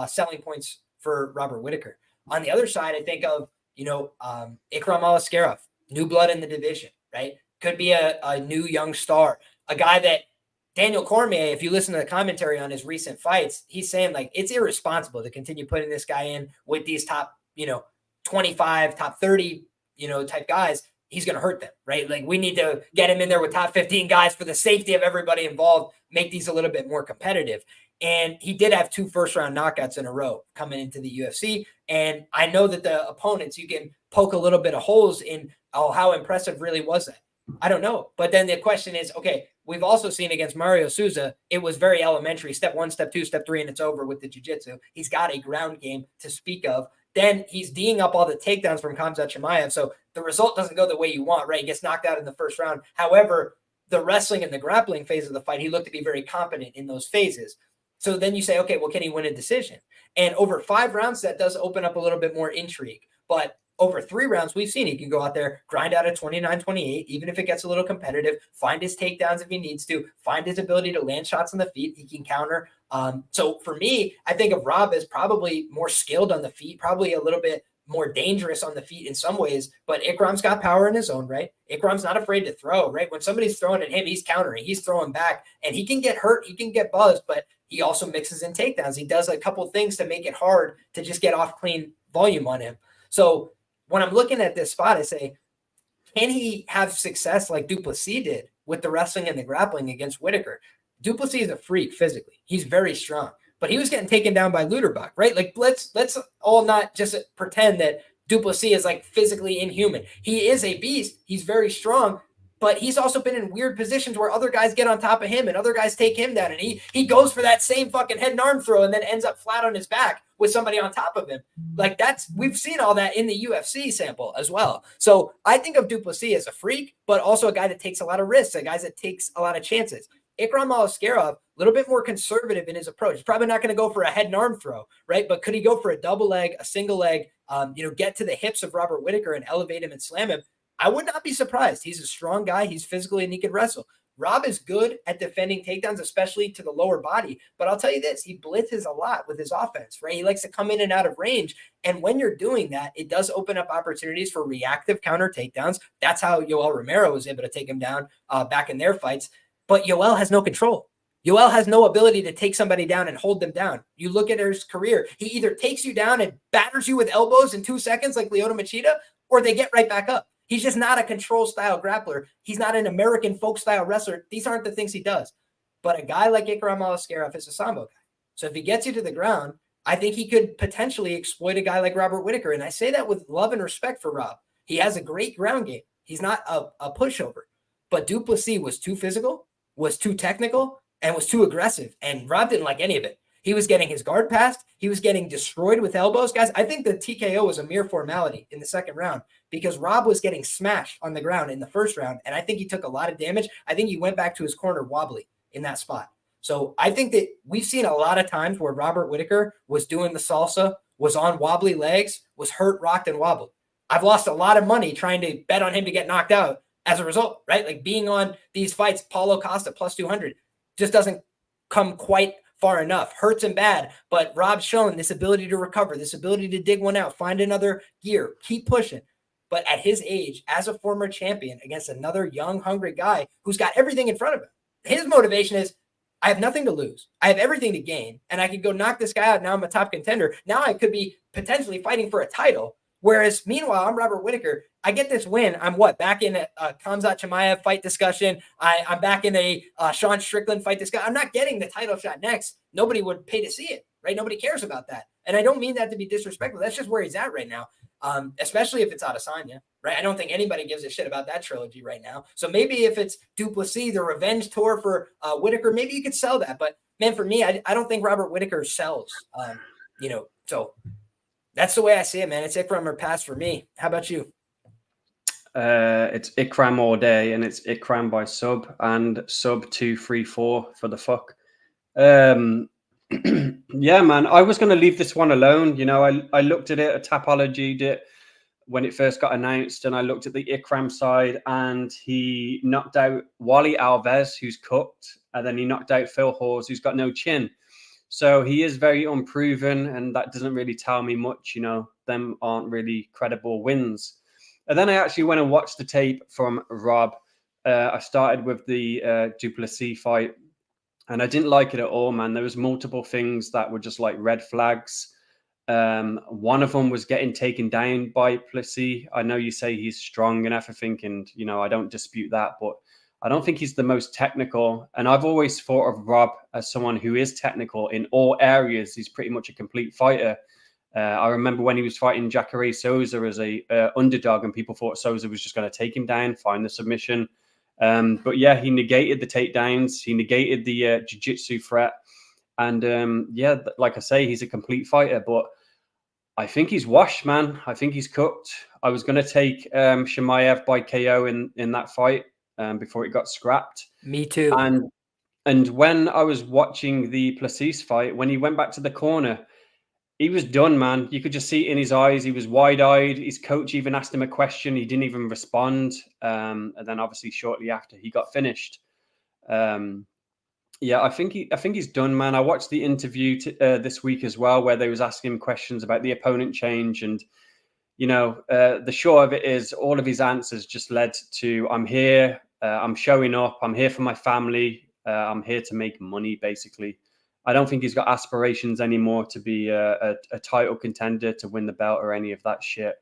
selling points for Robert Whittaker. On the other side, I think of, you know, Ikram Aliskerov, new blood in the division, right? Could be a new young star, a guy that Daniel Cormier, if you listen to the commentary on his recent fights, he's saying like it's irresponsible to continue putting this guy in with these top, you know, 25, top 30, you know, type guys. He's going to hurt them, right? Like we need to get him in there with top 15 guys for the safety of everybody involved, make these a little bit more competitive. And he did have 2 first-round knockouts in a row coming into the UFC. And I know that the opponents, you can poke a little bit of holes in, oh, how impressive really was that? I don't know. But then the question is, okay, we've also seen against Mario Souza, it was very elementary. Step 1, step 2, step 3, and it's over with the jiu-jitsu. He's got a ground game to speak of. Then he's D'ing up all the takedowns from Khamzat Chimaev. So the result doesn't go the way you want, right? He gets knocked out in the first round. However, the wrestling and the grappling phase of the fight, he looked to be very competent in those phases. So then you say, okay, well, can he win a decision? And over 5 rounds, that does open up a little bit more intrigue. But over 3 rounds, we've seen he can go out there, grind out a 29-28, even if it gets a little competitive, find his takedowns if he needs to, find his ability to land shots on the feet. He can counter. So for me, I think of Rob as probably more skilled on the feet, probably a little bit more dangerous on the feet in some ways, but Ikram's got power in his own right. Ikram's not afraid to throw, right? When somebody's throwing at him, he's countering, he's throwing back, and he can get hurt, he can get buzzed, but he also mixes in takedowns. He does a couple things to make it hard to just get off clean volume on him. So when I'm looking at this spot, I say, can he have success like Duplessis did with the wrestling and the grappling against Whittaker? Duplessis is a freak physically. He's very strong, but he was getting taken down by Luderbach, right? Like let's all not just pretend that Duplessis is like physically inhuman. He is a beast. He's very strong, but he's also been in weird positions where other guys get on top of him and other guys take him down. And he goes for that same fucking head and arm throw and then ends up flat on his back with somebody on top of him. Like we've seen all that in the UFC sample as well. So I think of Duplessis as a freak, but also a guy that takes a lot of risks, a guy that takes a lot of chances. Ikram Aliskerov, a little bit more conservative in his approach. He's probably not going to go for a head and arm throw, right? But could he go for a double leg, a single leg, get to the hips of Robert Whittaker and elevate him and slam him? I would not be surprised. He's a strong guy. He's physically and he can wrestle. Rob is good at defending takedowns, especially to the lower body. But I'll tell you this, he blitzes a lot with his offense, right? He likes to come in and out of range. And when you're doing that, it does open up opportunities for reactive counter takedowns. That's how Yoel Romero was able to take him down back in their fights. But Yoel has no control. Yoel has no ability to take somebody down and hold them down. You look at his career, he either takes you down and batters you with elbows in 2 seconds like Lyoto Machida, or they get right back up. He's just not a control style grappler. He's not an American folk style wrestler. These aren't the things he does. But a guy like Ikram Aliskerov is a sambo guy. So if he gets you to the ground, I think he could potentially exploit a guy like Robert Whittaker. And I say that with love and respect for Rob. He has a great ground game. He's not a pushover. But Duplessis was too physical, was too technical, and was too aggressive. And Rob didn't like any of it. He was getting his guard passed. He was getting destroyed with elbows. Guys, I think the TKO was a mere formality in the second round because Rob was getting smashed on the ground in the first round. And I think he took a lot of damage. I think he went back to his corner wobbly in that spot. So I think that we've seen a lot of times where Robert Whittaker was doing the salsa, was on wobbly legs, was hurt, rocked, and wobbled. I've lost a lot of money trying to bet on him to get knocked out as a result, right? Like being on these fights, Paulo Costa plus 200 just doesn't come quite far enough. Hurts him bad, but Rob's shown this ability to recover, this ability to dig one out, find another gear, keep pushing. But at his age, as a former champion against another young, hungry guy who's got everything in front of him, his motivation is, I have nothing to lose. I have everything to gain, and I could go knock this guy out. Now I'm a top contender. Now I could be potentially fighting for a title. Whereas, meanwhile, I'm Robert Whittaker. I get this win. I'm back in a Khamzat Chimaev fight discussion. I'm back in a Sean Strickland fight discussion. I'm not getting the title shot next. Nobody would pay to see it, right? Nobody cares about that. And I don't mean that to be disrespectful. That's just where he's at right now, especially if it's Adesanya, right? I don't think anybody gives a shit about that trilogy right now. So maybe if it's Duplessis, the revenge tour for Whittaker, maybe you could sell that. But, man, for me, I don't think Robert Whittaker sells, so that's the way I see it, man. It's Ikram or pass for me. How about you? It's Ikram all day, and it's Ikram by sub and sub 234 for the fuck. Yeah, man. I was going to leave this one alone. I looked at it, a Tapology it when it first got announced, and I looked at the Ikram side, and he knocked out Wally Alves, who's cooked, and then he knocked out Phil Hawes, who's got no chin. So he is very unproven, and that doesn't really tell me much. Them aren't really credible wins. And then I actually went and watched the tape from Rob. I started with the Duplessis fight, and I didn't like it at all, man. There was multiple things that were just like red flags. One of them was getting taken down by Duplessis. I know you say he's strong and everything, and I don't dispute that, but I don't think he's the most technical. And I've always thought of Rob as someone who is technical in all areas. He's pretty much a complete fighter. I remember when he was fighting Jacare Souza as a underdog, and people thought Souza was just going to take him down, find the submission. But yeah, he negated the takedowns. He negated the jiu-jitsu threat. And yeah, like I say, he's a complete fighter. But I think he's washed, man. I think he's cooked. I was going to take Chimaev by KO in that fight before it got scrapped. Me too. And when I was watching the Duplessis fight, when he went back to the corner, he was done, man. You could just see it in his eyes. He was wide-eyed. His coach even asked him a question. He didn't even respond. And then obviously shortly after, he got finished. Yeah, I think he's done, man. I watched the interview this week as well, where they was asking him questions about the opponent change. And, the short of it is all of his answers just led to, I'm here, I'm showing up, I'm here for my family, I'm here to make money, basically. I don't think he's got aspirations anymore to be a title contender, to win the belt or any of that shit.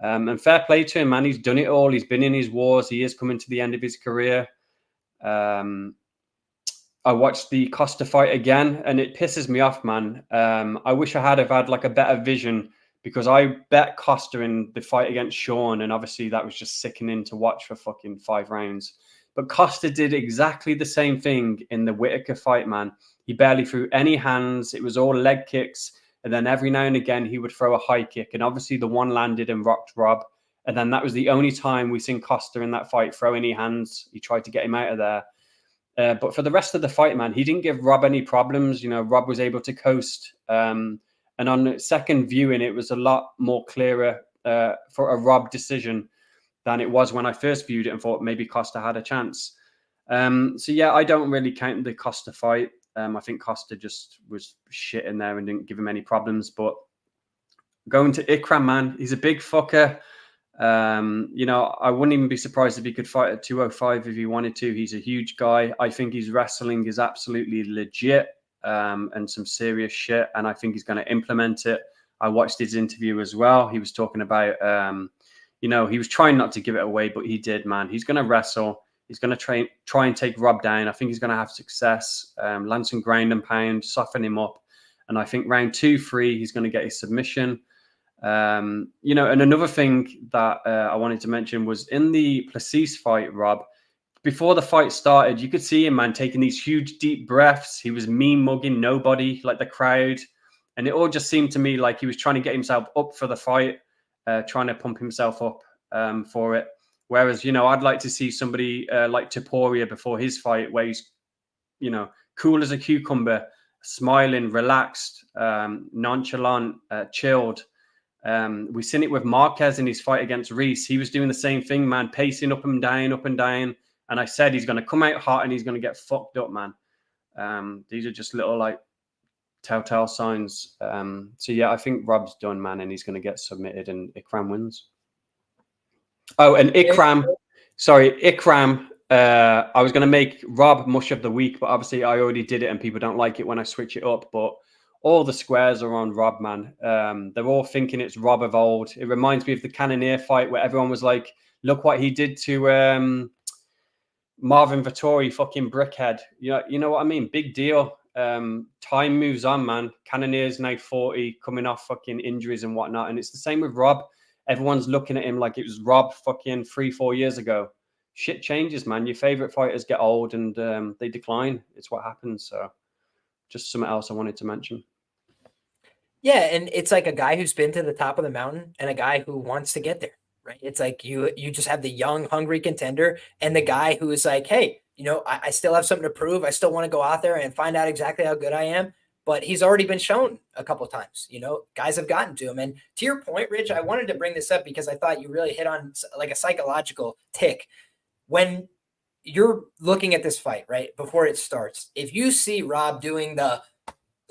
And fair play to him, man. He's done it all. He's been in his wars. He is coming to the end of his career. I watched the Costa fight again, and it pisses me off, man. I wish I had like a better vision, because I bet Costa in the fight against Sean, and obviously that was just sickening to watch for fucking 5 rounds. But Costa did exactly the same thing in the Whittaker fight, man. He barely threw any hands. It was all leg kicks. And then every now and again, he would throw a high kick. And obviously the one landed and rocked Rob. And then that was the only time we seen Costa in that fight throw any hands. He tried to get him out of there. But for the rest of the fight, man, he didn't give Rob any problems. You know, Rob was able to coast. And on second viewing, it was a lot more clearer for a Rob decision than it was when I first viewed it and thought maybe Costa had a chance. So, yeah, I don't really count the Costa fight. I think Costa just was shit in there and didn't give him any problems. But going to Ikram, man, he's a big fucker. You know, I wouldn't even be surprised if he could fight at 205 if he wanted to. He's a huge guy. I think his wrestling is absolutely legit and some serious shit. And I think he's going to implement it. I watched his interview as well. He was talking about, you know, he was trying not to give it away, but he did, man. He's going to wrestle. He's going to try and take Rob down. I think he's going to have success, land some ground and pound, soften him up. And I think round 2-3, he's going to get his submission. You know, and another thing that I wanted to mention was in the Plessis fight, Rob, before the fight started, you could see him, man, taking these huge, deep breaths. He was mean mugging nobody, like the crowd. And it all just seemed to me like he was trying to get himself up for the fight, trying to pump himself up for it. Whereas, you know, I'd like to see somebody like Topuria before his fight where he's, you know, cool as a cucumber, smiling, relaxed, nonchalant, chilled. We've seen it with Marquez in his fight against Reese. He was doing the same thing, man, pacing up and down, up and down. And I said he's going to come out hot and he's going to get fucked up, man. These are just little, like, telltale signs. So, yeah, I think Rob's done, man, and he's going to get submitted and Ikram wins. Oh, and Ikram, I was going to make Rob mush of the week, but obviously I already did it and people don't like it when I switch it up. But all the squares are on Rob, man. They're all thinking it's Rob of old. It reminds me of the Cannonier fight where everyone was like, look what he did to Marvin Vettori, fucking brickhead. You know what I mean? Big deal. Time moves on, man. Cannonier's now 40, coming off fucking injuries and whatnot. And it's the same with Rob. Everyone's looking at him like it was Rob fucking 3-4 years ago. Shit changes, man. Your favorite fighters get old and they decline. It's what happens. So just something else I wanted to mention. Yeah, and it's like a guy who's been to the top of the mountain and a guy who wants to get there, right? It's like you just have the young, hungry contender and the guy who is like, hey, you know, I still have something to prove. I still want to go out there and find out exactly how good I am. But he's already been shown a couple of times, you know, guys have gotten to him. And to your point, Rich, I wanted to bring this up because I thought you really hit on like a psychological tick. When you're looking at this fight, right, before it starts, if you see Rob doing the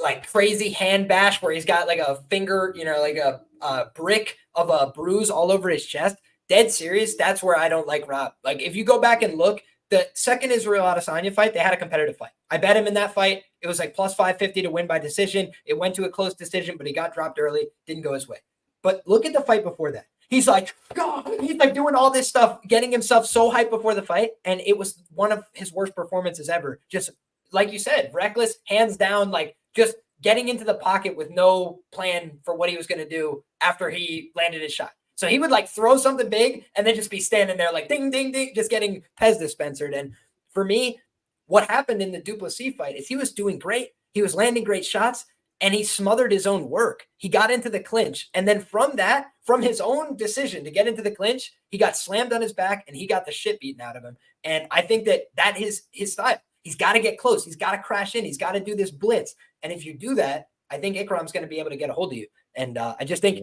like crazy hand bash where he's got like a finger, you know, like a brick of a bruise all over his chest, dead serious, that's where I don't like Rob. Like if you go back and look, the second Israel Adesanya fight, they had a competitive fight. I bet him in that fight. It was like plus 550 to win by decision. It went to a close decision, but he got dropped early. Didn't go his way. But look at the fight before that. He's like, God, he's like doing all this stuff, getting himself so hyped before the fight. And it was one of his worst performances ever. Just like you said, reckless, hands down, like just getting into the pocket with no plan for what he was going to do after he landed his shot. So he would like throw something big and then just be standing there like ding, ding, ding, just getting Pez dispensered. And for me, what happened in the Duplessis fight is he was doing great. He was landing great shots and he smothered his own work. He got into the clinch. And then from that, from his own decision to get into the clinch, he got slammed on his back and he got the shit beaten out of him. And I think that is his style. He's got to get close. He's got to crash in. He's got to do this blitz. And if you do that, I think Ikram's going to be able to get a hold of you. And I just think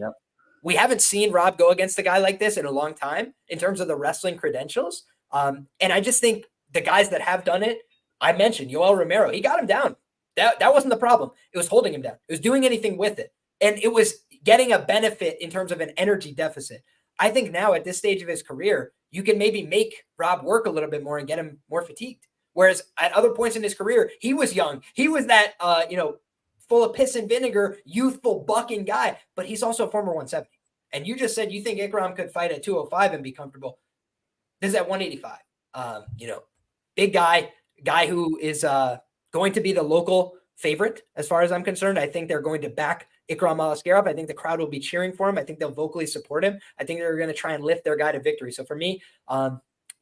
we haven't seen Rob go against a guy like this in a long time in terms of the wrestling credentials. And I just think the guys that have done it, I mentioned Yoel Romero, he got him down. That wasn't the problem. It was holding him down. It was doing anything with it. And it was getting a benefit in terms of an energy deficit. I think now at this stage of his career, you can maybe make Rob work a little bit more and get him more fatigued. Whereas at other points in his career, he was young. He was that, full of piss and vinegar, youthful, bucking guy. But he's also a former 170. And you just said you think Ikram could fight at 205 and be comfortable. This is at 185. Big guy who is going to be the local favorite as far as I'm concerned. I think they're going to back Ikram Aliskerov. I think the crowd will be cheering for him. I think they'll vocally support him. I think they're going to try and lift their guy to victory. So for me,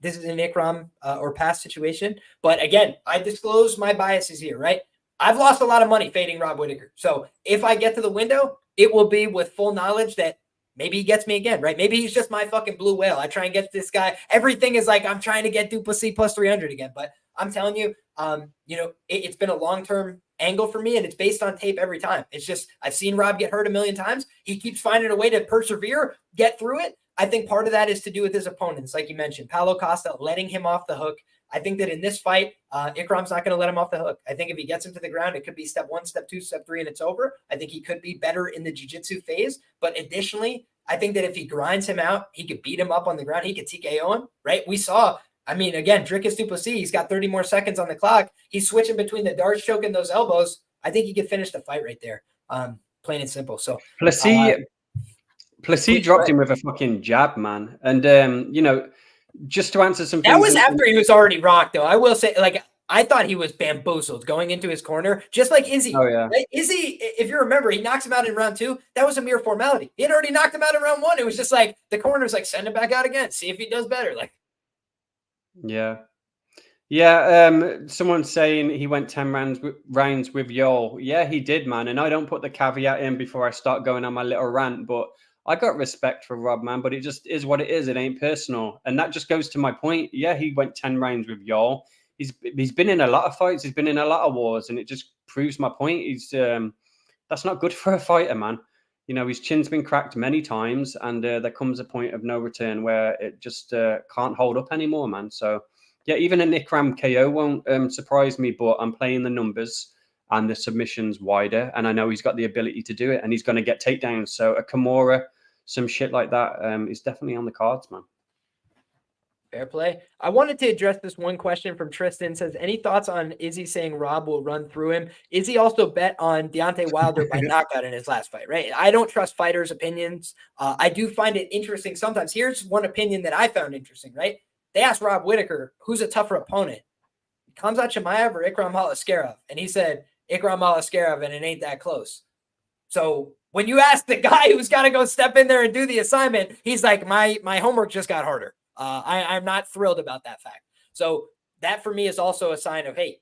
this is an Ikram or pass situation. But again, I disclose my biases here, right? I've lost a lot of money fading Rob Whittaker. So if I get to the window, it will be with full knowledge that maybe he gets me again, right? Maybe he's just my fucking blue whale. I try and get this guy. Everything is like I'm trying to get Duplessis plus 300 again. But I'm telling you, it's been a long-term angle for me, and it's based on tape every time. It's just I've seen Rob get hurt a million times. He keeps finding a way to persevere, get through it. I think part of that is to do with his opponents, like you mentioned, Paulo Costa letting him off the hook. I think that in this fight, Ikram's not going to let him off the hook. I think if he gets him to the ground, it could be step 1, step 2, step 3, and it's over. I think he could be better in the jiu-jitsu phase. But additionally, I think that if he grinds him out, he could beat him up on the ground. He could TKO him, right? We saw, again, Dricus Duplessis, he's got 30 more seconds on the clock. He's switching between the darts choke and those elbows. I think he could finish the fight right there. Plain and simple. So Plessis dropped him with a fucking jab, man. And, just to answer some things. That was after he was already rocked, though. I will say, I thought he was bamboozled going into his corner, just like Izzy. Oh, yeah. Right? Izzy, if you remember, he knocks him out in round 2. That was a mere formality. He had already knocked him out in round 1. It was just like the corner's like, send him back out again. See if he does better. Yeah. Yeah, someone's saying he went 10 rounds with Yol. Yeah, he did, man. And I don't put the caveat in before I start going on my little rant, but I got respect for Rob, man, but it just is what it is. It ain't personal. And that just goes to my point. Yeah, he went 10 rounds with Yol. He's been in a lot of fights. He's been in a lot of wars, and it just proves my point. He's that's not good for a fighter, man. His chin's been cracked many times, and there comes a point of no return where it just can't hold up anymore, man. So, yeah, even an Ikram KO won't surprise me, but I'm playing the numbers and the submissions wider, and I know he's got the ability to do it, and he's going to get takedowns. So a Kimura, some shit like that is definitely on the cards, man. Fair play. I wanted to address this one question from Tristan. It says, any thoughts on Izzy saying Rob will run through him? Izzy also bet on Deontay Wilder by knockout in his last fight, right? I don't trust fighters' opinions. I do find it interesting sometimes. Here's one opinion that I found interesting, right? They asked Rob Whittaker, who's a tougher opponent, Khamzat Chimaev or Ikram Aliskerov? And he said, Ikram Aliskerov, and it ain't that close. So when you ask the guy who's got to go step in there and do the assignment, he's like, my homework just got harder. I'm not thrilled about that fact. So that for me is also a sign of, hey,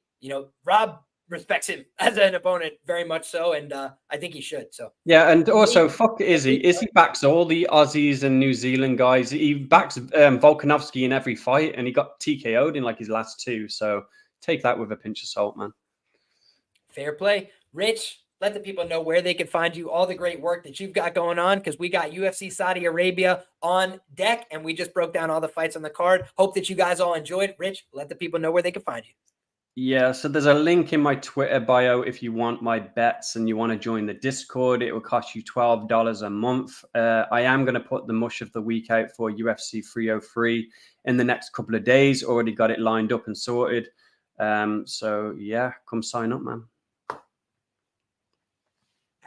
Rob respects him as an opponent very much so, and I think he should. So yeah, and also fuck Izzy. Izzy backs all the Aussies and New Zealand guys. He backs Volkanovski in every fight, and he got TKO'd in his last 2. So take that with a pinch of salt, man. Fair play. Rich, let the people know where they can find you, all the great work that you've got going on, because we got UFC Saudi Arabia on deck, and we just broke down all the fights on the card. Hope that you guys all enjoyed. Rich, let the people know where they can find you. Yeah, so there's a link in my Twitter bio if you want my bets and you want to join the Discord. It will cost you $12 a month. I am going to put the mush of the week out for UFC 303 in the next couple of days. Already got it lined up and sorted. So, yeah, come sign up, man.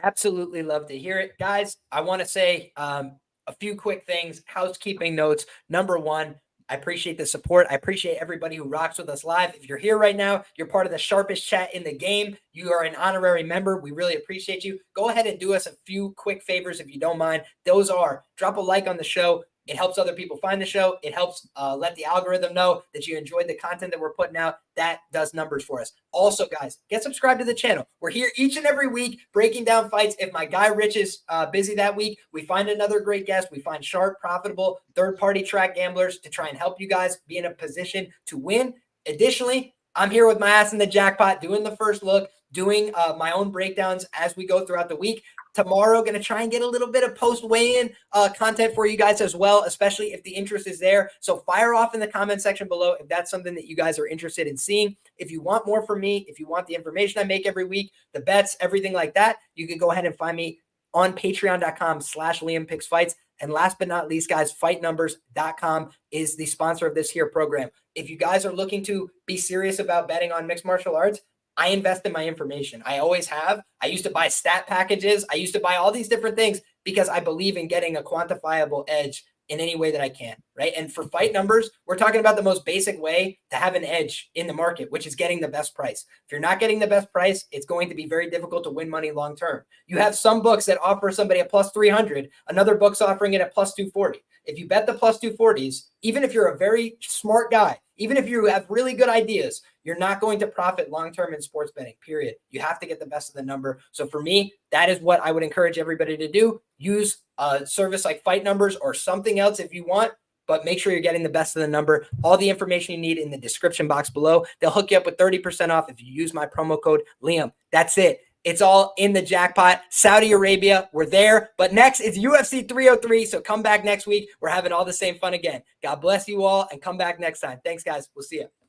Absolutely love to hear it. Guys, I want to say a few quick things, housekeeping notes. Number 1, I appreciate the support. I appreciate everybody who rocks with us live. If you're here right now, you're part of the sharpest chat in the game. You are an honorary member. We really appreciate you. Go ahead and do us a few quick favors if you don't mind. Those are drop a like on the show. It helps other people find the show. It helps let the algorithm know that you enjoyed the content that we're putting out. That does numbers for us. Also, guys, get subscribed to the channel. We're here each and every week breaking down fights. If my guy Rich is busy that week, we find another great guest. We find sharp, profitable, third-party track gamblers to try and help you guys be in a position to win. Additionally, I'm here with my ass in the jackpot, doing the first look, doing my own breakdowns as we go throughout the week. Tomorrow, going to try and get a little bit of post-weigh-in content for you guys as well, especially if the interest is there. So fire off in the comment section below if that's something that you guys are interested in seeing. If you want more from me, if you want the information I make every week, the bets, everything like that, you can go ahead and find me on patreon.com/LiamPicksFights. And last but not least, guys, fightnumbers.com is the sponsor of this here program. If you guys are looking to be serious about betting on mixed martial arts, I invest in my information. I always have. I used to buy stat packages. I used to buy all these different things because I believe in getting a quantifiable edge in any way that I can, right? And for fight numbers, we're talking about the most basic way to have an edge in the market, which is getting the best price. If you're not getting the best price, it's going to be very difficult to win money long term. You have some books that offer somebody a plus 300, another book's offering it at plus 240. If you bet the plus 240s, even if you're a very smart guy, even if you have really good ideas, you're not going to profit long-term in sports betting, period. You have to get the best of the number. So for me, that is what I would encourage everybody to do. Use a service like Fight Numbers or something else if you want, but make sure you're getting the best of the number. All the information you need in the description box below. They'll hook you up with 30% off if you use my promo code Liam. That's it. It's all in the jackpot. Saudi Arabia, we're there. But next is UFC 303. So come back next week. We're having all the same fun again. God bless you all and come back next time. Thanks, guys. We'll see you.